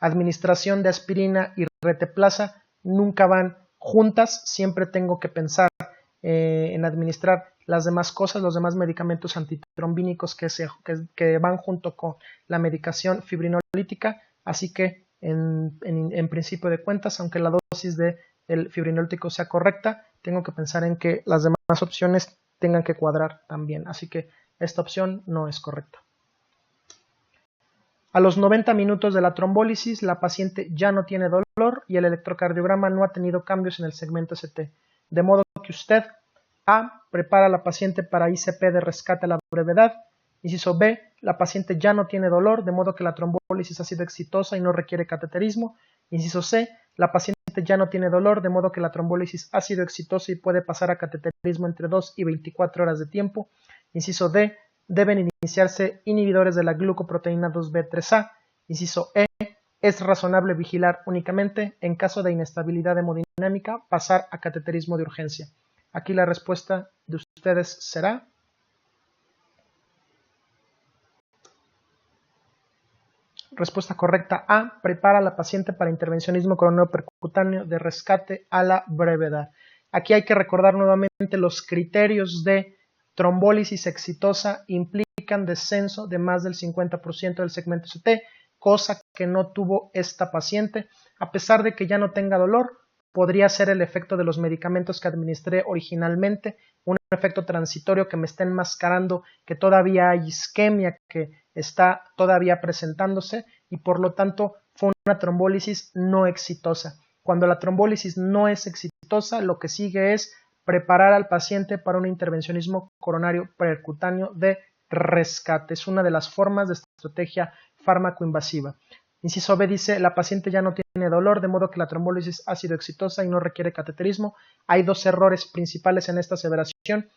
administración de aspirina y reteplasa nunca van juntas, siempre tengo que pensar en administrar las demás cosas, los demás medicamentos antitrombínicos que van junto con la medicación fibrinolítica, así que en principio de cuentas, aunque la dosis del fibrinolítico sea correcta, tengo que pensar en que las demás opciones tengan que cuadrar también, así que esta opción no es correcta. A los 90 minutos de la trombólisis, la paciente ya no tiene dolor y el electrocardiograma no ha tenido cambios en el segmento ST, de modo que usted A. prepara a la paciente para ICP de rescate a la brevedad. Inciso B. La paciente ya no tiene dolor, de modo que la trombólisis ha sido exitosa y no requiere cateterismo. Inciso C. La paciente paciente ya no tiene dolor, de modo que la trombólisis ha sido exitosa y puede pasar a cateterismo entre 2 y 24 horas de tiempo. Inciso D, deben iniciarse inhibidores de la glucoproteína 2B3A. Inciso E, es razonable vigilar únicamente, en caso de inestabilidad hemodinámica, pasar a cateterismo de urgencia. Aquí la respuesta de ustedes será respuesta correcta A, prepara a la paciente para intervencionismo coronario percutáneo de rescate a la brevedad. Aquí hay que recordar nuevamente los criterios de trombólisis exitosa implican descenso de más del 50% del segmento CT, cosa que no tuvo esta paciente. A pesar de que ya no tenga dolor, podría ser el efecto de los medicamentos que administré originalmente, un efecto transitorio que me está enmascarando que todavía hay isquemia que está todavía presentándose y por lo tanto fue una trombólisis no exitosa. Cuando la trombólisis no es exitosa, lo que sigue es preparar al paciente para un intervencionismo coronario percutáneo de rescate. Es una de las formas de estrategia fármaco-invasiva. Inciso B dice, la paciente ya no tiene dolor, de modo que la trombólisis ha sido exitosa y no requiere cateterismo. Hay dos errores principales en esta aseveración.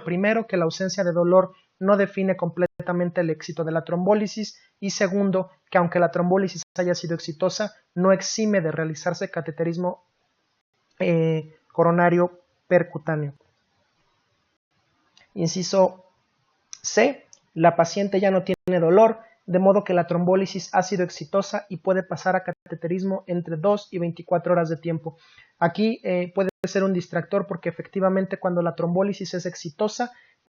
Primero, que la ausencia de dolor no define completamente el éxito de la trombólisis. Y segundo, que aunque la trombólisis haya sido exitosa, no exime de realizarse cateterismo coronario percutáneo. Inciso C, la paciente ya no tiene dolor, de modo que la trombólisis ha sido exitosa y puede pasar a cateterismo entre 2 y 24 horas de tiempo. Aquí puede ser un distractor porque efectivamente cuando la trombólisis es exitosa,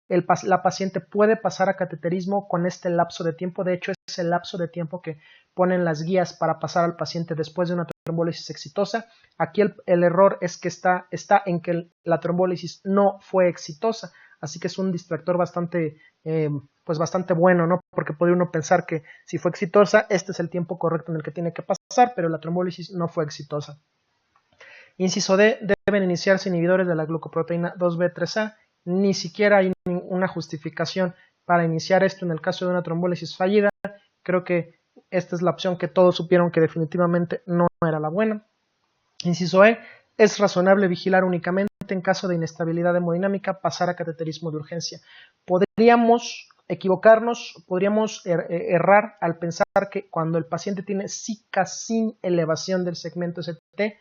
la paciente puede pasar a cateterismo con este lapso de tiempo. De hecho, es el lapso de tiempo que ponen las guías para pasar al paciente después de una trombólisis exitosa. Aquí el error es que está en que la trombólisis no fue exitosa. Así que es un distractor bastante bueno, ¿no? Porque puede uno pensar que si fue exitosa, este es el tiempo correcto en el que tiene que pasar, pero la trombólisis no fue exitosa. Inciso D, deben iniciarse inhibidores de la glucoproteína 2B3A. Ni siquiera hay una justificación para iniciar esto en el caso de una trombólisis fallida. Creo que esta es la opción que todos supieron que definitivamente no era la buena. Inciso E, es razonable vigilar únicamente en caso de inestabilidad hemodinámica, pasar a cateterismo de urgencia. Podríamos equivocarnos, podríamos errar al pensar que cuando el paciente tiene SICA sin elevación del segmento ST,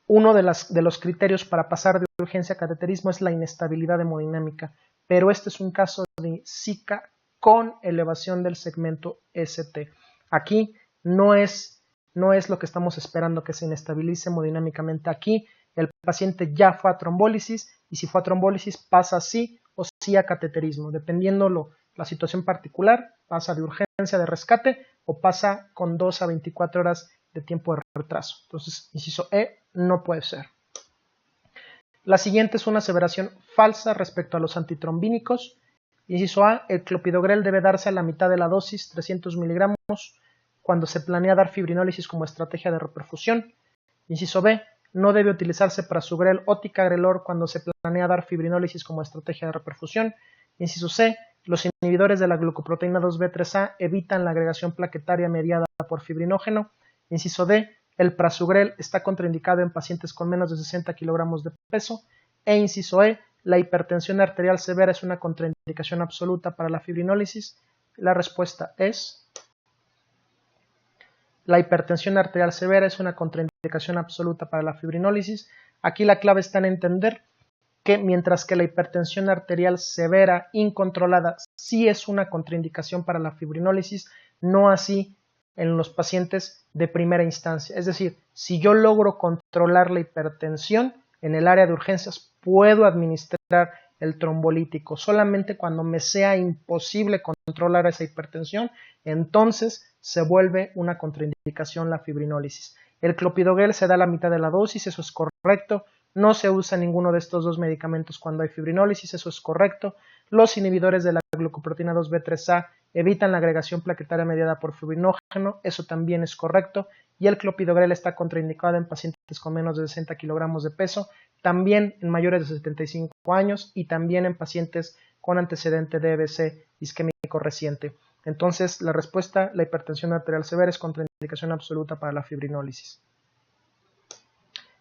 uno de los criterios para pasar de urgencia a cateterismo es la inestabilidad hemodinámica, pero este es un caso de SICA con elevación del segmento ST. Aquí no es lo que estamos esperando que se inestabilice hemodinámicamente. Aquí el paciente ya fue a trombólisis y si fue a trombólisis pasa sí o sí a cateterismo. Dependiendo la situación particular, pasa de urgencia de rescate o pasa con 2 a 24 horas de tiempo de retraso. Entonces, inciso E no puede ser. La siguiente es una aseveración falsa respecto a los antitrombínicos. Inciso A, el clopidogrel debe darse a la mitad de la dosis, 300 miligramos, cuando se planea dar fibrinólisis como estrategia de reperfusión. Inciso B, no debe utilizarse prasugrel o ticagrelor cuando se planea dar fibrinólisis como estrategia de reperfusión. Inciso C, los inhibidores de la glucoproteína 2B3A evitan la agregación plaquetaria mediada por fibrinógeno. Inciso D, el prasugrel está contraindicado en pacientes con menos de 60 kilogramos de peso. E inciso E, la hipertensión arterial severa es una contraindicación absoluta para la fibrinólisis. La respuesta es: la hipertensión arterial severa es una contraindicación absoluta para la fibrinólisis. Aquí la clave está en entender que mientras que la hipertensión arterial severa incontrolada sí es una contraindicación para la fibrinólisis, no así en los pacientes de primera instancia. Es decir, si yo logro controlar la hipertensión en el área de urgencias, puedo administrar el trombolítico. Solamente cuando me sea imposible controlar esa hipertensión, entonces se vuelve una contraindicación la fibrinólisis. El clopidogrel se da a la mitad de la dosis, eso es correcto. No se usa ninguno de estos dos medicamentos cuando hay fibrinólisis, eso es correcto. Los inhibidores de la glucoproteína 2B3A evitan la agregación plaquetaria mediada por fibrinógeno, eso también es correcto. Y el clopidogrel está contraindicado en pacientes con menos de 60 kilogramos de peso, también en mayores de 75 años y también en pacientes con antecedente de EBC isquémico reciente. Entonces, la respuesta, la hipertensión arterial severa es contraindicación absoluta para la fibrinólisis.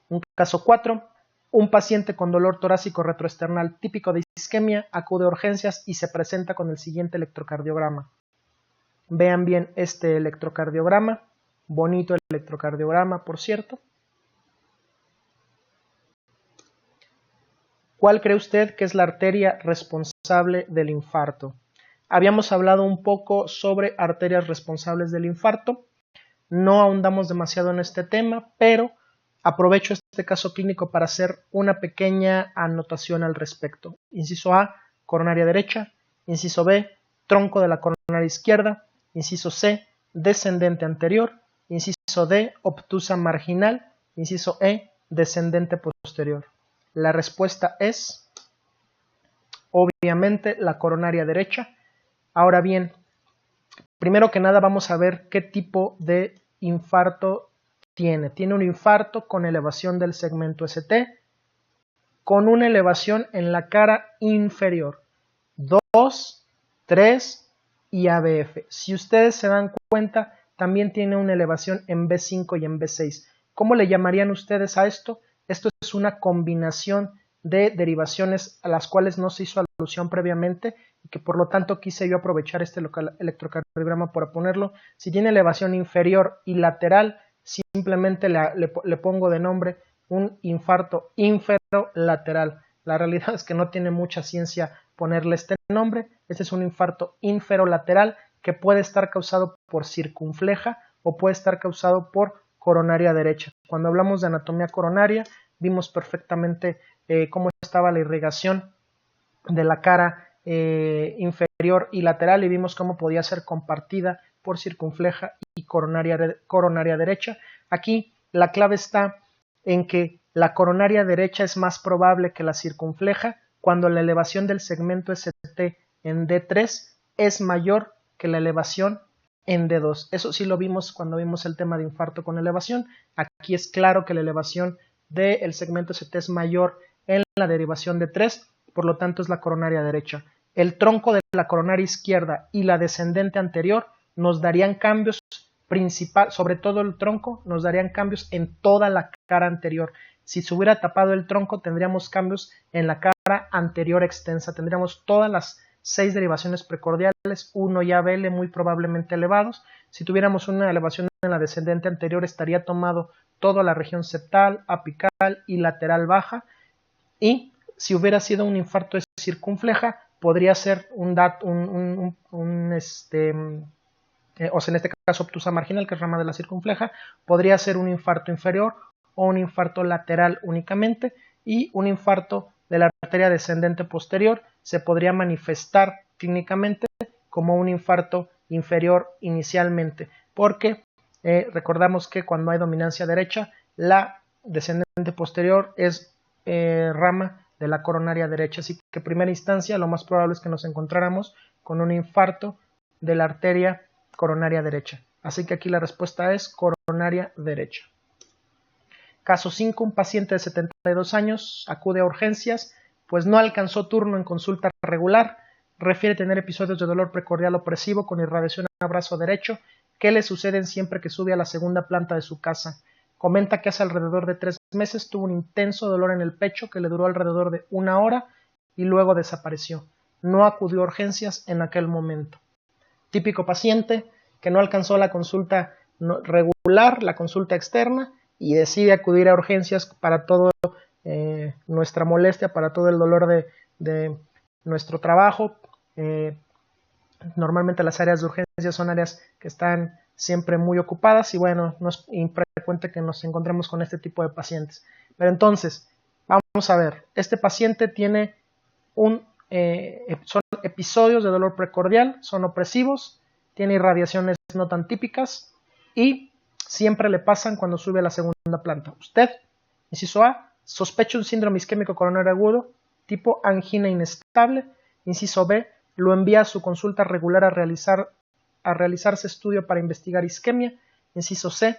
Un caso 4, un paciente con dolor torácico retroesternal típico de isquemia acude a urgencias y se presenta con el siguiente electrocardiograma. Vean bien este electrocardiograma, bonito electrocardiograma, por cierto. ¿Cuál cree usted que es la arteria responsable del infarto? Habíamos hablado un poco sobre arterias responsables del infarto. No ahondamos demasiado en este tema, pero aprovecho este caso clínico para hacer una pequeña anotación al respecto. Inciso A, coronaria derecha. Inciso B, tronco de la coronaria izquierda. Inciso C, descendente anterior. Inciso D, obtusa marginal. Inciso E, descendente posterior. La respuesta es, obviamente, la coronaria derecha. Ahora bien, primero que nada vamos a ver qué tipo de infarto tiene. Tiene un infarto con elevación del segmento ST, con una elevación en la cara inferior. 2, 3 y ABF. Si ustedes se dan cuenta, también tiene una elevación en B5 y en B6. ¿Cómo le llamarían ustedes a esto? Esto es una combinación de derivaciones a las cuales no se hizo alusión previamente y que por lo tanto quise yo aprovechar este electrocardiograma para ponerlo. Si tiene elevación inferior y lateral, simplemente le pongo de nombre un infarto inferolateral. La realidad es que no tiene mucha ciencia ponerle este nombre. Este es un infarto inferolateral que puede estar causado por circunfleja o puede estar causado por coronaria derecha. Cuando hablamos de anatomía coronaria, vimos perfectamente cómo estaba la irrigación de la cara inferior y lateral y vimos cómo podía ser compartida por circunfleja y coronaria derecha. Aquí la clave está en que la coronaria derecha es más probable que la circunfleja cuando la elevación del segmento ST en D3 es mayor que la elevación en D2. Eso sí lo vimos cuando vimos el tema de infarto con elevación. Aquí es claro que la elevación del segmento ST es mayor en la derivación D3, por lo tanto es la coronaria derecha. El tronco de la coronaria izquierda y la descendente anterior nos darían cambios sobre todo el tronco, nos darían cambios en toda la cara anterior. Si se hubiera tapado el tronco, tendríamos cambios en la cara anterior extensa, tendríamos todas las 6 derivaciones precordiales, 1 y ABL muy probablemente elevados. Si tuviéramos una elevación en la descendente anterior, estaría tomado toda la región septal, apical y lateral baja. Y si hubiera sido un infarto de circunfleja, podría ser o sea, en este caso obtusa marginal, que es rama de la circunfleja, podría ser un infarto inferior o un infarto lateral únicamente, y un infarto de la arteria descendente posterior se podría manifestar clínicamente como un infarto inferior inicialmente, porque recordamos que cuando hay dominancia derecha, la descendente posterior es rama de la coronaria derecha, así que en primera instancia lo más probable es que nos encontráramos con un infarto de la arteria coronaria derecha. Así que aquí la respuesta es coronaria derecha. Caso 5, un paciente de 72 años acude a urgencias, pues no alcanzó turno en consulta regular, refiere tener episodios de dolor precordial opresivo con irradiación a brazo derecho, que le suceden siempre que sube a la segunda planta de su casa. Comenta que hace alrededor de 3 meses tuvo un intenso dolor en el pecho que le duró alrededor de 1 hora y luego desapareció. No acudió a urgencias en aquel momento. Típico paciente que no alcanzó la consulta regular, la consulta externa, y decide acudir a urgencias para toda nuestra molestia, para todo el dolor de nuestro trabajo. Normalmente las áreas de urgencias son áreas que están siempre muy ocupadas y bueno, no es infrecuente que nos encontremos con este tipo de pacientes. Pero entonces, vamos a ver, este paciente tiene son episodios de dolor precordial, son opresivos, tiene irradiaciones no tan típicas y siempre le pasan cuando sube a la segunda planta. Usted, inciso A, sospecha un síndrome isquémico coronario agudo tipo angina inestable. Inciso B, lo envía a su consulta regular a realizarse estudio para investigar isquemia. Inciso C,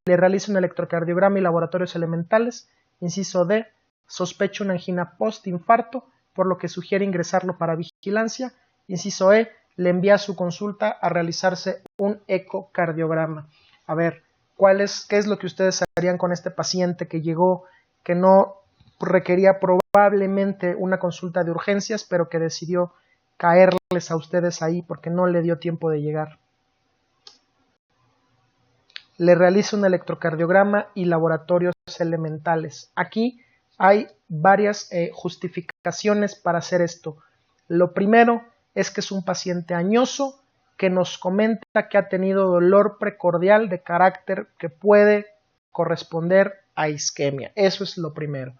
le realiza un electrocardiograma y laboratorios elementales. Inciso D, sospecha una angina postinfarto, por lo que sugiere ingresarlo para vigilancia. Inciso E, le envía a su consulta a realizarse un ecocardiograma. A ver, ¿qué es lo que ustedes harían con este paciente que llegó, que no requería probablemente una consulta de urgencias, pero que decidió caerles a ustedes ahí porque no le dio tiempo de llegar? Le realizo un electrocardiograma y laboratorios elementales. Aquí hay varias justificaciones para hacer esto. Lo primero es que es un paciente añoso que nos comenta que ha tenido dolor precordial de carácter que puede corresponder a isquemia. Eso es lo primero.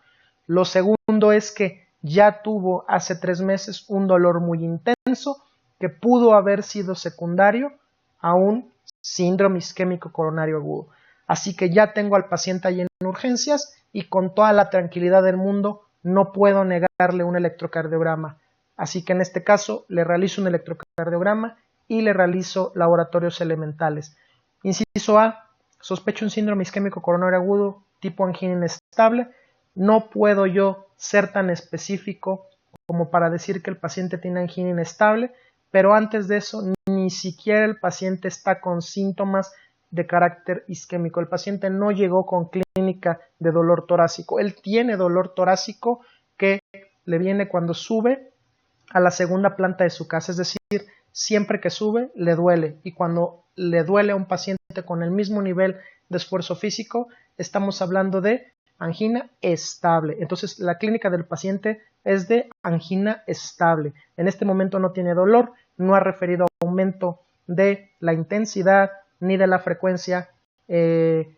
Lo segundo es que ya tuvo hace 3 meses un dolor muy intenso que pudo haber sido secundario a un síndrome isquémico coronario agudo. Así que ya tengo al paciente ahí en urgencias y con toda la tranquilidad del mundo no puedo negarle un electrocardiograma. Así que en este caso le realizo un electrocardiograma y le realizo laboratorios elementales. Inciso A, sospecho un síndrome isquémico coronario agudo tipo angina inestable. No puedo yo ser tan específico como para decir que el paciente tiene angina inestable, pero antes de eso ni siquiera el paciente está con síntomas de carácter isquémico. El paciente no llegó con clínica de dolor torácico. Él tiene dolor torácico que le viene cuando sube a la segunda planta de su casa, es decir, siempre que sube le duele, y cuando le duele a un paciente con el mismo nivel de esfuerzo físico, estamos hablando de angina estable. Entonces la clínica del paciente es de angina estable. En este momento no tiene dolor, no ha referido aumento de la intensidad ni de la frecuencia de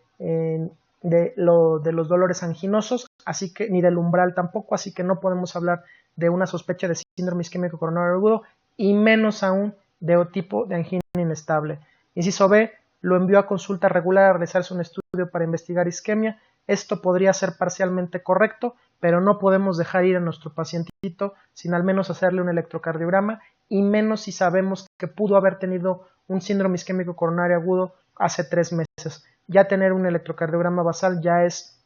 los dolores anginosos, así que ni del umbral tampoco, así que no podemos hablar de una sospecha de síndrome isquémico coronario agudo y menos aún de tipo de angina inestable. Inciso B, lo envió a consulta regular a realizarse un estudio para investigar isquemia. Esto podría ser parcialmente correcto, pero no podemos dejar ir a nuestro pacientito sin al menos hacerle un electrocardiograma, y menos si sabemos que pudo haber tenido un síndrome isquémico coronario agudo hace 3 meses. Ya tener un electrocardiograma basal ya es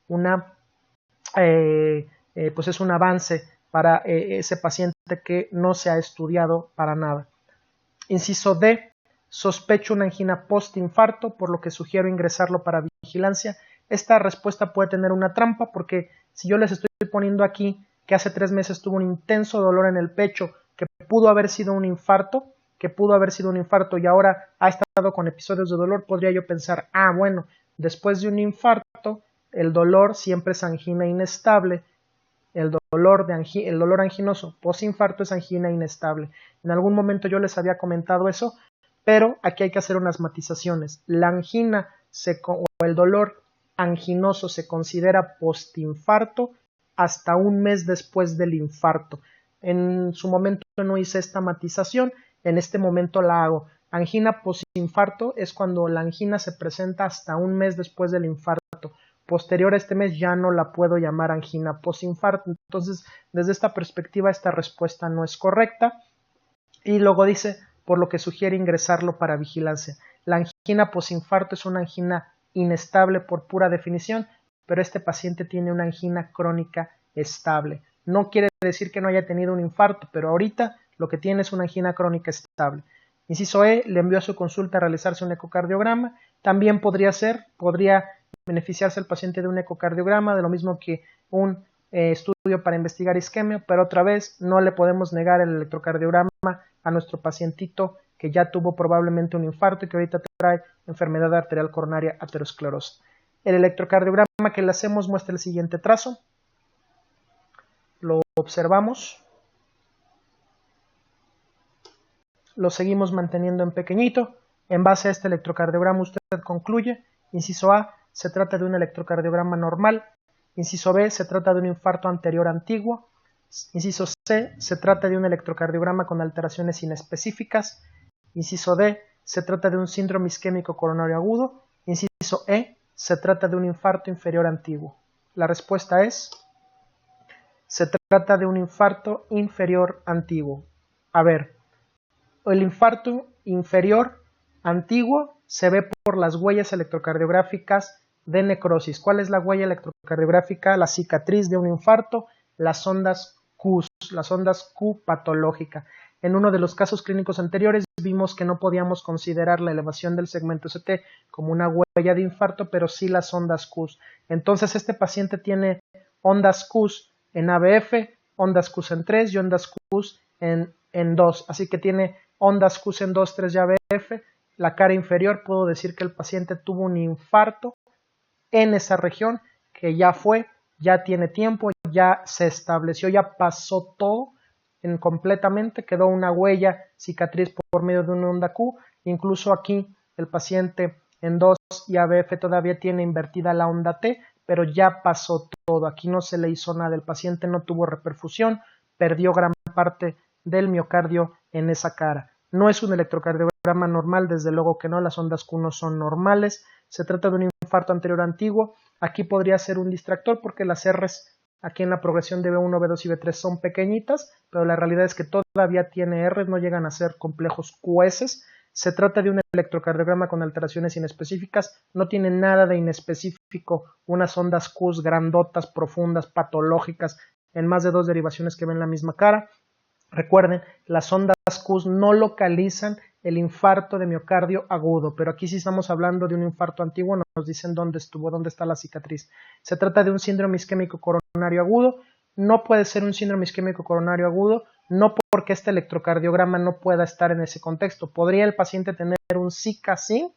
pues es un avance para ese paciente que no se ha estudiado para nada. Inciso D, sospecho una angina postinfarto, por lo que sugiero ingresarlo para vigilancia. Esta respuesta puede tener una trampa, porque si yo les estoy poniendo aquí que hace 3 meses tuvo un intenso dolor en el pecho, que pudo haber sido un infarto, y ahora ha estado con episodios de dolor, podría yo pensar, bueno, después de un infarto, el dolor siempre es angina inestable. El dolor anginoso postinfarto es angina inestable. En algún momento yo les había comentado eso, pero aquí hay que hacer unas matizaciones. La angina o el dolor anginoso se considera postinfarto hasta un mes después del infarto. En su momento no hice esta matización, en este momento la hago. Angina postinfarto es cuando la angina se presenta hasta un mes después del infarto. Posterior a este mes ya no la puedo llamar angina postinfarto. Entonces, desde esta perspectiva, esta respuesta no es correcta. Y luego dice, por lo que sugiere ingresarlo para vigilancia. La angina postinfarto es una angina inestable por pura definición, pero este paciente tiene una angina crónica estable. No quiere decir que no haya tenido un infarto, pero ahorita lo que tiene es una angina crónica estable. Inciso E, le envió a su consulta a realizarse un ecocardiograma. También podría beneficiarse el paciente de un ecocardiograma, de lo mismo que un estudio para investigar isquemia, pero otra vez no le podemos negar el electrocardiograma a nuestro pacientito que ya tuvo probablemente un infarto y que ahorita trae enfermedad arterial coronaria aterosclerosa. El electrocardiograma que le hacemos muestra el siguiente trazo. Lo observamos. Lo seguimos manteniendo en pequeñito. En base a este electrocardiograma usted concluye, inciso A, se trata de un electrocardiograma normal. Inciso B, se trata de un infarto anterior antiguo. Inciso C, se trata de un electrocardiograma con alteraciones inespecíficas. Inciso D, se trata de un síndrome isquémico coronario agudo. Inciso E, se trata de un infarto inferior antiguo. La respuesta es, se trata de un infarto inferior antiguo. A ver, el infarto inferior antiguo se ve por las huellas electrocardiográficas de necrosis. ¿Cuál es la huella electrocardiográfica? La cicatriz de un infarto, las ondas Q patológica. En uno de los casos clínicos anteriores vimos que no podíamos considerar la elevación del segmento ST como una huella de infarto, pero sí las ondas Q. Entonces este paciente tiene ondas Q en ABF, ondas Q en 3 y ondas Q en 2. Así que tiene ondas Q en 2, 3 y ABF. La cara inferior, puedo decir que el paciente tuvo un infarto en esa región que ya fue, ya tiene tiempo, ya se estableció, ya pasó todo completamente, quedó una huella cicatriz por medio de una onda Q. Incluso aquí el paciente en 2 y ABF todavía tiene invertida la onda T, pero ya pasó todo. Aquí no se le hizo nada, el paciente no tuvo reperfusión, perdió gran parte del miocardio en esa cara. No es un electrocardiograma normal, desde luego que no, las ondas Q no son normales. Se trata de un infarto anterior antiguo. Aquí podría ser un distractor porque las R's aquí en la progresión de B1, B2 y B3 son pequeñitas, pero la realidad es que todavía tiene R's, no llegan a ser complejos QS. Se trata de un electrocardiograma con alteraciones inespecíficas, no tiene nada de inespecífico, unas ondas Q grandotas, profundas, patológicas, en más de 2 derivaciones que ven la misma cara. Recuerden, las ondas Q no localizan el infarto de miocardio agudo, pero aquí sí estamos hablando de un infarto antiguo, nos dicen dónde estuvo, dónde está la cicatriz. Se trata de un síndrome isquémico coronario agudo, no puede ser un síndrome isquémico coronario agudo, no porque este electrocardiograma no pueda estar en ese contexto. Podría el paciente tener un SICA sin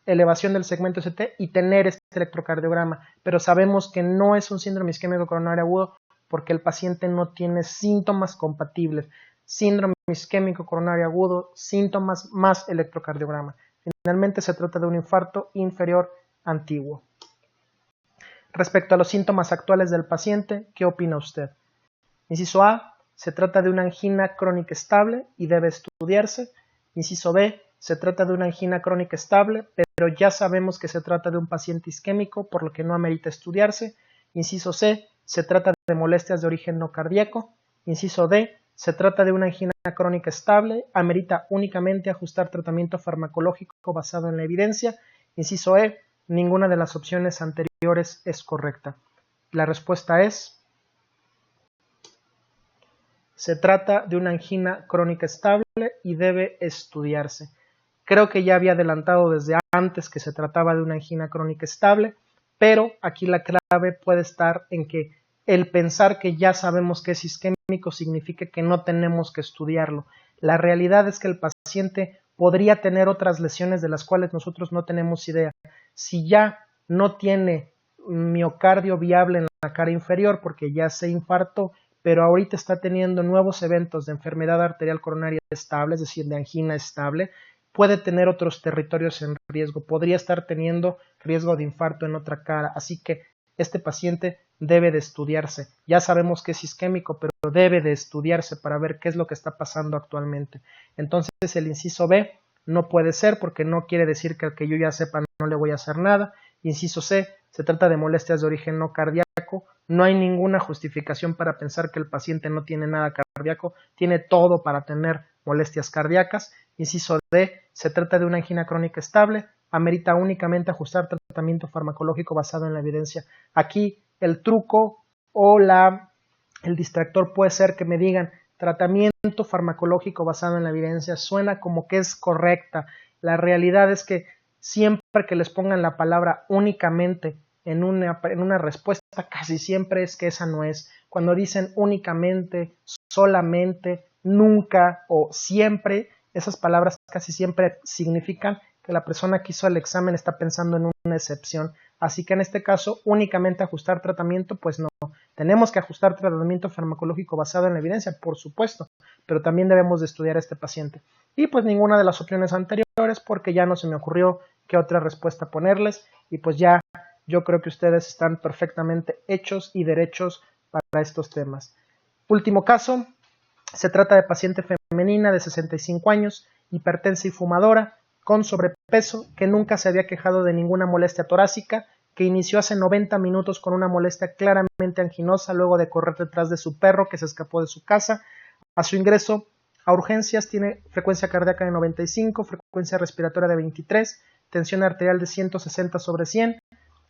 elevación del segmento ST y tener este electrocardiograma, pero sabemos que no es un síndrome isquémico coronario agudo porque el paciente no tiene síntomas compatibles. Síndrome isquémico coronario agudo, síntomas más electrocardiograma. Finalmente se trata de un infarto inferior antiguo. Respecto a los síntomas actuales del paciente, ¿qué opina usted? Inciso A, se trata de una angina crónica estable y debe estudiarse. Inciso B, se trata de una angina crónica estable, pero ya sabemos que se trata de un paciente isquémico, por lo que no amerita estudiarse. Inciso C, se trata de molestias de origen no cardíaco. Inciso D, se trata de una angina crónica estable, amerita únicamente ajustar tratamiento farmacológico basado en la evidencia. Inciso E, ninguna de las opciones anteriores es correcta. La respuesta es: se trata de una angina crónica estable y debe estudiarse. Creo que ya había adelantado desde antes que se trataba de una angina crónica estable, pero aquí la clave puede estar en que el pensar que ya sabemos que es isquémico significa que no tenemos que estudiarlo. La realidad es que el paciente podría tener otras lesiones de las cuales nosotros no tenemos idea. Si ya no tiene miocardio viable en la cara inferior porque ya se infartó, pero ahorita está teniendo nuevos eventos de enfermedad arterial coronaria estable, es decir, de angina estable, puede tener otros territorios en riesgo, podría estar teniendo riesgo de infarto en otra cara, así que este paciente debe de estudiarse. Ya sabemos que es isquémico, pero debe de estudiarse para ver qué es lo que está pasando actualmente. Entonces el inciso B no puede ser porque no quiere decir que al que yo ya sepa no le voy a hacer nada. Inciso C, se trata de molestias de origen no cardíaco. No hay ninguna justificación para pensar que el paciente no tiene nada cardíaco, tiene todo para tener molestias cardíacas. Inciso D, se trata de una angina crónica estable, amerita únicamente ajustar tratamiento farmacológico basado en la evidencia. Aquí el truco o el distractor puede ser que me digan tratamiento farmacológico basado en la evidencia, suena como que es correcta. La realidad es que siempre que les pongan la palabra únicamente en una respuesta, casi siempre es que esa no es. Cuando dicen únicamente, solamente, nunca o siempre, esas palabras casi siempre significan que la persona que hizo el examen está pensando en una excepción. Así que en este caso, únicamente ajustar tratamiento, pues no. Tenemos que ajustar tratamiento farmacológico basado en la evidencia, por supuesto, pero también debemos de estudiar a este paciente. Y pues ninguna de las opciones anteriores, porque ya no se me ocurrió qué otra respuesta ponerles, y pues ya yo creo que ustedes están perfectamente hechos y derechos para estos temas. Último caso, se trata de paciente femenina de 65 años, hipertensa y fumadora, con sobrepeso, que nunca se había quejado de ninguna molestia torácica, que inició hace 90 minutos con una molestia claramente anginosa luego de correr detrás de su perro que se escapó de su casa. A su ingreso a urgencias tiene frecuencia cardíaca de 95, frecuencia respiratoria de 23, tensión arterial de 160/100,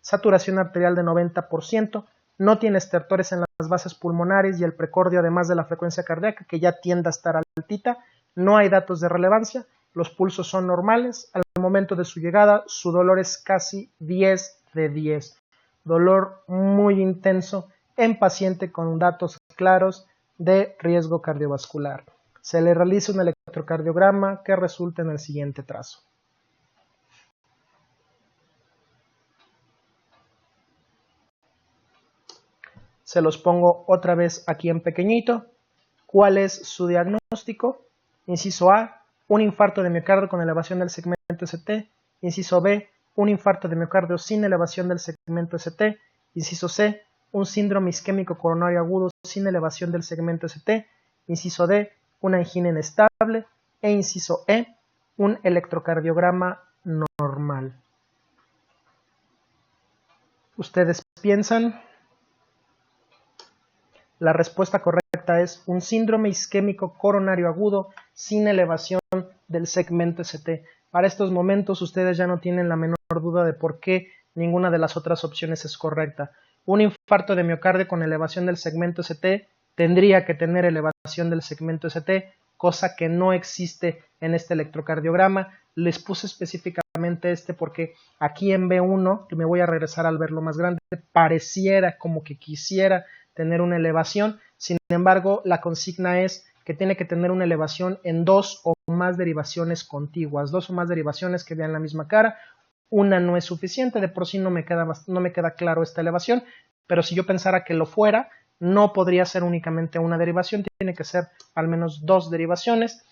saturación arterial de 90%, no tiene estertores en las bases pulmonares y el precordio, además de la frecuencia cardíaca, que ya tiende a estar altita. no hay datos de relevancia, los pulsos son normales, al momento de su llegada su dolor es casi 10 de 10, dolor muy intenso en paciente con datos claros de riesgo cardiovascular. Se le realiza un electrocardiograma que resulta en el siguiente trazo. Se los pongo otra vez aquí en pequeñito. ¿Cuál es su diagnóstico? Inciso A, un infarto de miocardio con elevación del segmento ST. Inciso B, un infarto de miocardio sin elevación del segmento ST. Inciso C, un síndrome isquémico coronario agudo sin elevación del segmento ST. Inciso D, una angina inestable. E inciso E, un electrocardiograma normal. ¿Ustedes piensan? La respuesta correcta es un síndrome isquémico coronario agudo sin elevación del segmento ST. Para estos momentos ustedes ya no tienen la menor duda de por qué ninguna de las otras opciones es correcta. Un infarto de miocardio con elevación del segmento ST tendría que tener elevación del segmento ST, cosa que no existe en este electrocardiograma. Les puse específicamente este porque aquí en B1, que me voy a regresar al verlo más grande, pareciera como que quisiera tener una elevación, sin embargo la consigna es que tiene que tener una elevación en dos o más derivaciones contiguas, dos o más derivaciones que vean la misma cara. Una no es suficiente, de por sí no me queda claro esta elevación, pero si yo pensara que lo fuera, no podría ser únicamente una derivación, tiene que ser al menos dos derivaciones.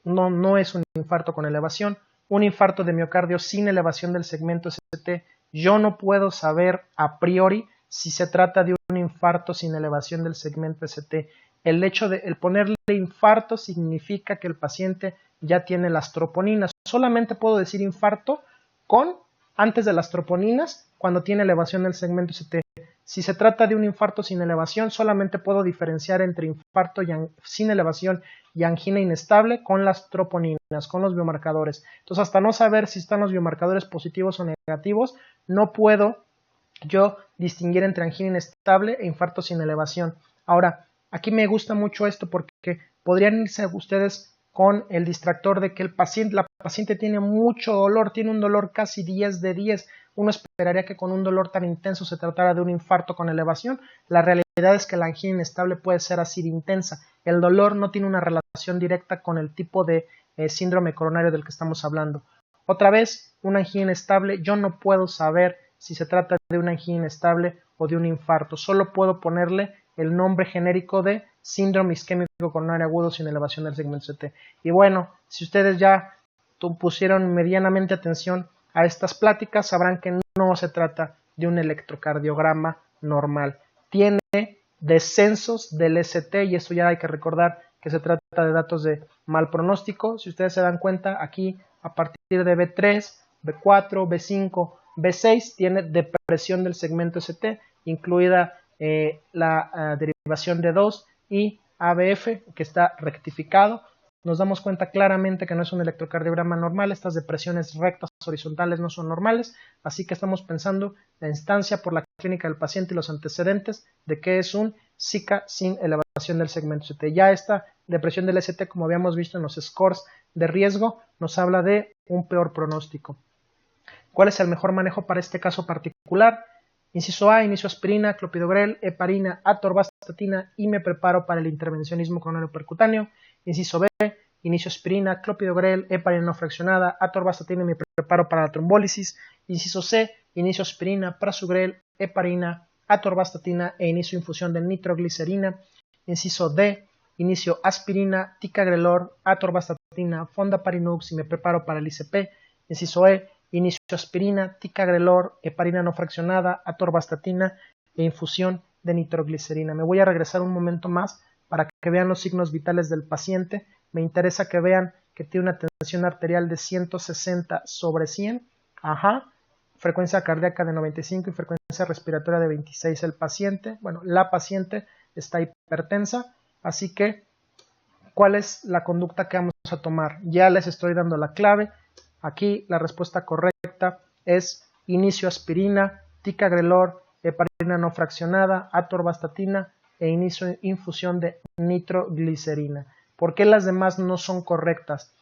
No es un infarto con elevación. Un infarto de miocardio sin elevación del segmento ST, yo no puedo saber a priori si se trata de un infarto sin elevación del segmento ST. El hecho de ponerle infarto significa que el paciente ya tiene las troponinas. Solamente puedo decir infarto antes de las troponinas cuando tiene elevación del segmento ST. Si se trata de un infarto sin elevación, solamente puedo diferenciar entre infarto sin elevación y angina inestable con las troponinas, con los biomarcadores. Entonces, hasta no saber si están los biomarcadores positivos o negativos, no puedo yo distinguir entre angina inestable e infarto sin elevación. Ahora, aquí me gusta mucho esto porque podrían irse ustedes con el distractor de que la paciente tiene mucho dolor, tiene un dolor casi 10 de 10. Uno esperaría que con un dolor tan intenso se tratara de un infarto con elevación. La realidad es que la angina inestable puede ser así de intensa. El dolor no tiene una relación directa con el tipo de síndrome coronario del que estamos hablando. Otra vez, una angina inestable, yo no puedo saber si se trata de una angina inestable o de un infarto. Solo puedo ponerle el nombre genérico de síndrome isquémico coronario agudo sin elevación del segmento ST. Y bueno, si ustedes ya pusieron medianamente atención a estas pláticas, sabrán que no se trata de un electrocardiograma normal. Tiene descensos del ST y esto ya hay que recordar que se trata de datos de mal pronóstico. Si ustedes se dan cuenta, aquí a partir de B3, B4, B5, B6 tiene depresión del segmento ST, incluida la derivación de 2 y ABF, que está rectificado. Nos damos cuenta claramente que no es un electrocardiograma normal, estas depresiones rectas horizontales no son normales, así que estamos pensando la instancia por la clínica del paciente y los antecedentes de que es un SICA sin elevación del segmento ST. Ya esta depresión del ST, como habíamos visto en los scores de riesgo, nos habla de un peor pronóstico. ¿Cuál es el mejor manejo para este caso particular? Inciso A, inicio aspirina, clopidogrel, heparina, atorvastatina y me preparo para el intervencionismo coronario percutáneo. Inciso B, inicio aspirina, clopidogrel, heparina no fraccionada, atorvastatina y me preparo para la trombólisis. Inciso C, inicio aspirina, prasugrel, heparina, atorvastatina e inicio infusión de nitroglicerina. Inciso D, inicio aspirina, ticagrelor, atorvastatina, fondaparinux y me preparo para el ICP. Inciso E, inicio aspirina, ticagrelor, heparina no fraccionada, atorvastatina e infusión de nitroglicerina. Me voy a regresar un momento más para que vean los signos vitales del paciente. Me interesa que vean que tiene una tensión arterial de 160 sobre 100, frecuencia cardíaca de 95 y frecuencia respiratoria de 26 el paciente. Bueno, la paciente está hipertensa, así que ¿cuál es la conducta que vamos a tomar? Ya les estoy dando la clave. Aquí la respuesta correcta es inicio aspirina, ticagrelor, heparina no fraccionada, atorvastatina e inicio infusión de nitroglicerina. ¿Por qué las demás no son correctas?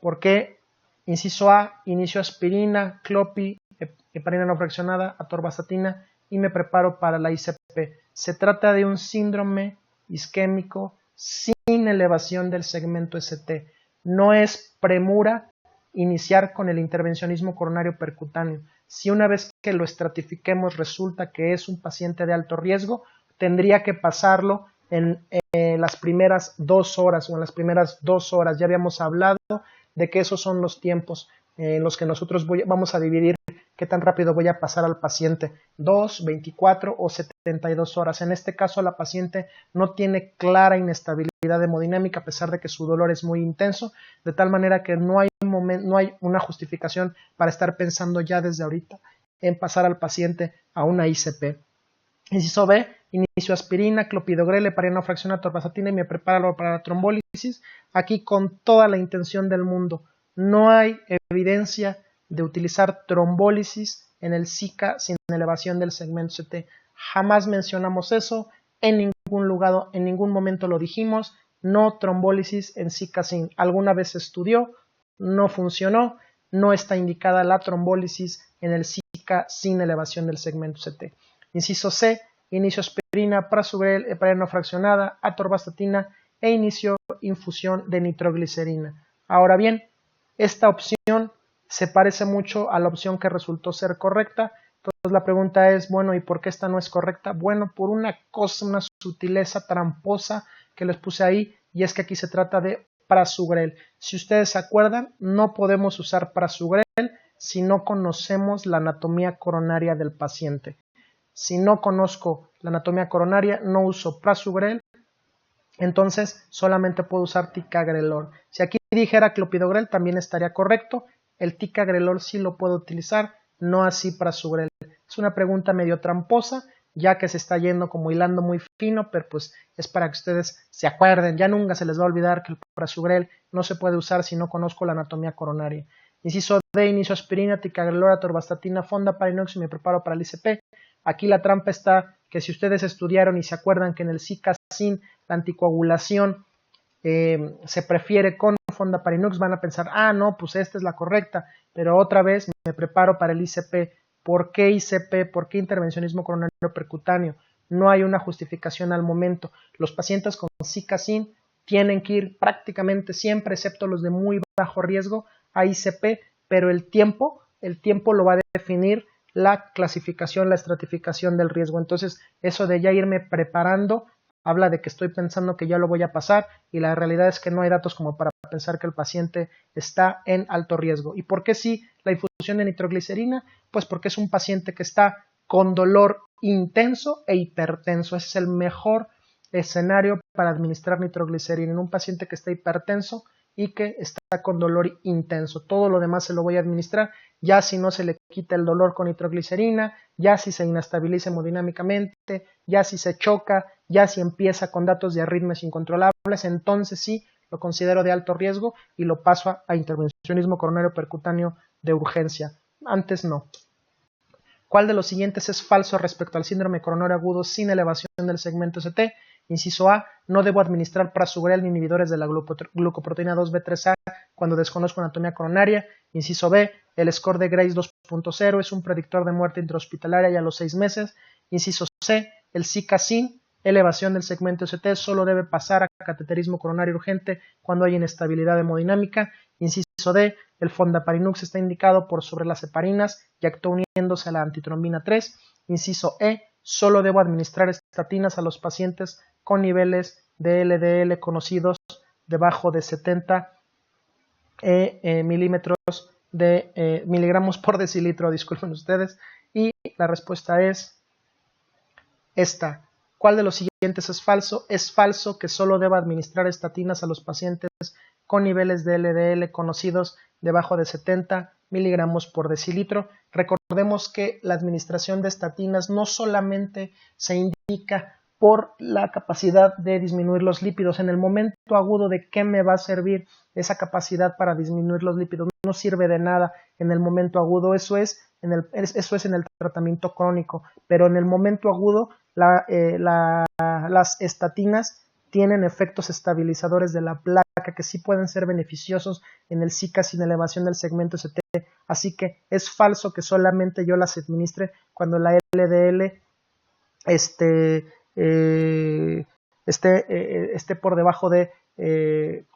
¿Por qué, inciso A, inicio aspirina, clopi, heparina no fraccionada, atorvastatina y me preparo para la ICP? Se trata de un síndrome isquémico sin elevación del segmento ST. No es premura iniciar con el intervencionismo coronario percutáneo. Si una vez que lo estratifiquemos resulta que es un paciente de alto riesgo, tendría que pasarlo en las primeras 2 horas o en las primeras 2 horas. Ya habíamos hablado de que esos son los tiempos en los que nosotros vamos a dividir qué tan rápido voy a pasar al paciente, 2, 24 o 72 horas. En este caso la paciente no tiene clara inestabilidad hemodinámica a pesar de que su dolor es muy intenso, de tal manera que no hay una justificación para estar pensando ya desde ahorita en pasar al paciente a una ICP. Inciso B, inicio aspirina, clopidogrel, heparina fraccionada, atorvastatina y me preparo para la trombólisis. Aquí con toda la intención del mundo. No hay evidencia de utilizar trombólisis en el Zika sin elevación del segmento CT. Jamás mencionamos eso, en ningún lugar, en ningún momento lo dijimos. No trombólisis en Zika sin. Alguna vez se estudió, no funcionó, no está indicada la trombólisis en el Zika sin elevación del segmento CT. Inciso C, inicio aspirina, prasugrel, heparina no fraccionada, atorvastatina e inicio infusión de nitroglicerina. Ahora bien, esta opción se parece mucho a la opción que resultó ser correcta. Entonces la pregunta es, bueno, ¿y por qué esta no es correcta? Bueno, por una cosa, una sutileza tramposa que les puse ahí, y es que aquí se trata de prasugrel. Si ustedes se acuerdan, no podemos usar prasugrel si no conocemos la anatomía coronaria del paciente. Si no conozco la anatomía coronaria, no uso prasugrel, entonces solamente puedo usar ticagrelor. Si aquí dijera clopidogrel también estaría correcto. El ticagrelor sí lo puedo utilizar, no así prasugrel. Es una pregunta medio tramposa, ya que se está yendo como hilando muy fino, pero pues es para que ustedes se acuerden. Ya nunca se les va a olvidar que el prasugrel no se puede usar si no conozco la anatomía coronaria. Inciso D, inicio aspirina, ticagrelor, atorvastatina, fondaparinux y me preparo para el ICP. Aquí la trampa está que si ustedes estudiaron y se acuerdan que en el Zika sin la anticoagulación se prefiere con fondaparinux, van a pensar, no, pues esta es la correcta, pero otra vez me preparo para el ICP. ¿Por qué ICP? ¿Por qué intervencionismo coronario percutáneo? No hay una justificación al momento. Los pacientes con Zika sin tienen que ir prácticamente siempre, excepto los de muy bajo riesgo, a ICP, pero el tiempo lo va a definir la clasificación, la estratificación del riesgo. Entonces, eso de ya irme preparando habla de que estoy pensando que ya lo voy a pasar y la realidad es que no hay datos como para pensar que el paciente está en alto riesgo. ¿Y por qué sí la infusión de nitroglicerina? Pues porque es un paciente que está con dolor intenso e hipertenso. Ese es el mejor escenario para administrar nitroglicerina en un paciente que está hipertenso y que está con dolor intenso. Todo lo demás se lo voy a administrar, ya si no se le quita el dolor con nitroglicerina, ya si se inestabiliza hemodinámicamente, ya si se choca, ya si empieza con datos de arritmias incontrolables, entonces sí lo considero de alto riesgo y lo paso a intervencionismo coronario percutáneo de urgencia. Antes no. ¿Cuál de los siguientes es falso respecto al síndrome coronario agudo sin elevación del segmento ST? Inciso A, no debo administrar prasugrel ni inhibidores de la glucoproteína 2B3A cuando desconozco anatomía coronaria. Inciso B, el score de Grace 2.0 es un predictor de muerte intrahospitalaria ya a los 6 meses. Inciso C, el Zika sin elevación del segmento ST solo debe pasar a cateterismo coronario urgente cuando hay inestabilidad hemodinámica. Inciso D, el fondaparinux está indicado por sobre las heparinas y actúa uniéndose a la antitrombina 3. Inciso E, solo debo administrar estatinas a los pacientes con niveles de LDL conocidos debajo de 70 miligramos por decilitro, disculpen ustedes. Y la respuesta es esta. ¿Cuál de los siguientes es falso? Es falso que solo deba administrar estatinas a los pacientes con niveles de LDL conocidos debajo de 70 miligramos por decilitro. Recordemos que la administración de estatinas no solamente se indica por la capacidad de disminuir los lípidos. En el momento agudo, ¿de qué me va a servir esa capacidad para disminuir los lípidos? No sirve de nada en el momento agudo, eso es en el tratamiento crónico, pero en el momento agudo las estatinas tienen efectos estabilizadores de la placa que sí pueden ser beneficiosos en el Zika sin elevación del segmento ST. Así que es falso que solamente yo las administre cuando la LDL esté por debajo de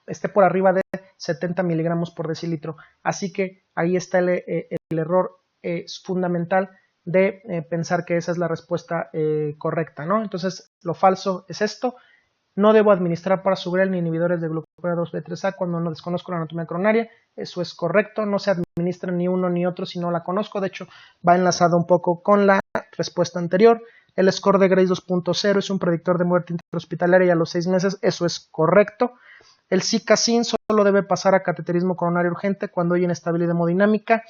esté por arriba de 70 miligramos por decilitro. Así que ahí está el error fundamental de pensar que esa es la respuesta correcta, ¿no? Entonces, lo falso es esto. No debo administrar prasugrel ni inhibidores de glucosa 2B3A cuando no desconozco la anatomía coronaria. Eso es correcto. No se administra ni uno ni otro si no la conozco. De hecho, va enlazado un poco con la respuesta anterior. El score de Grace 2.0 es un predictor de muerte intrahospitalaria y a los 6 meses. Eso es correcto. El Zika-Sin solo debe pasar a cateterismo coronario urgente cuando hay inestabilidad hemodinámica.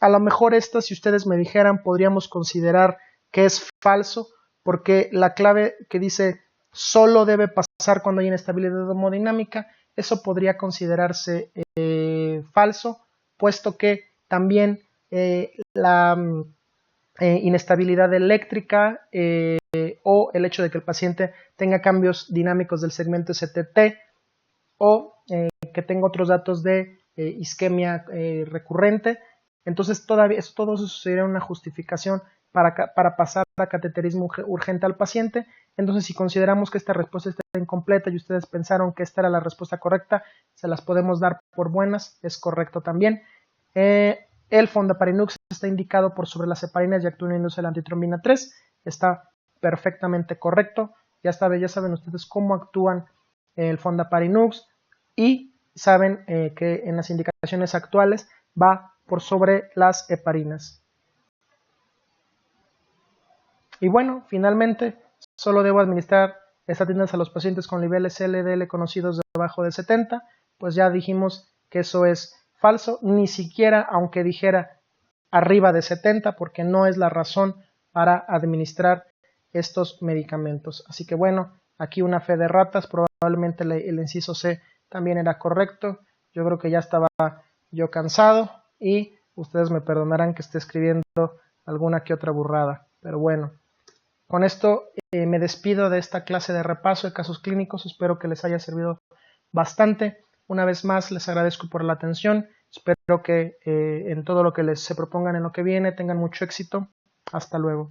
A lo mejor esta, si ustedes me dijeran, podríamos considerar que es falso, porque la clave que dice solo debe pasar cuando hay inestabilidad hemodinámica, eso podría considerarse falso, puesto que también la inestabilidad eléctrica o el hecho de que el paciente tenga cambios dinámicos del segmento STT o que tenga otros datos de isquemia recurrente. Entonces todo eso sería una justificación para pasar a cateterismo urgente al paciente. Entonces, si consideramos que esta respuesta está incompleta y ustedes pensaron que esta era la respuesta correcta, se las podemos dar por buenas, es correcto también. El Fondaparinux está indicado por sobre las heparinas y actúa uniéndose a la antitrombina 3, está perfectamente correcto. Ya saben ustedes cómo actúan el Fondaparinux y saben que en las indicaciones actuales va por sobre las heparinas. Y bueno, finalmente, solo debo administrar estatinas a los pacientes con niveles LDL conocidos debajo de 70, pues ya dijimos que eso es falso, ni siquiera aunque dijera arriba de 70, porque no es la razón para administrar estos medicamentos. Así que bueno, aquí una fe de ratas, probablemente el inciso C también era correcto. Yo creo que ya estaba yo cansado y ustedes me perdonarán que esté escribiendo alguna que otra burrada, pero bueno. Con esto me despido de esta clase de repaso de casos clínicos. Espero que les haya servido bastante. Una vez más, les agradezco por la atención. Espero que en todo lo que se propongan en lo que viene tengan mucho éxito. Hasta luego.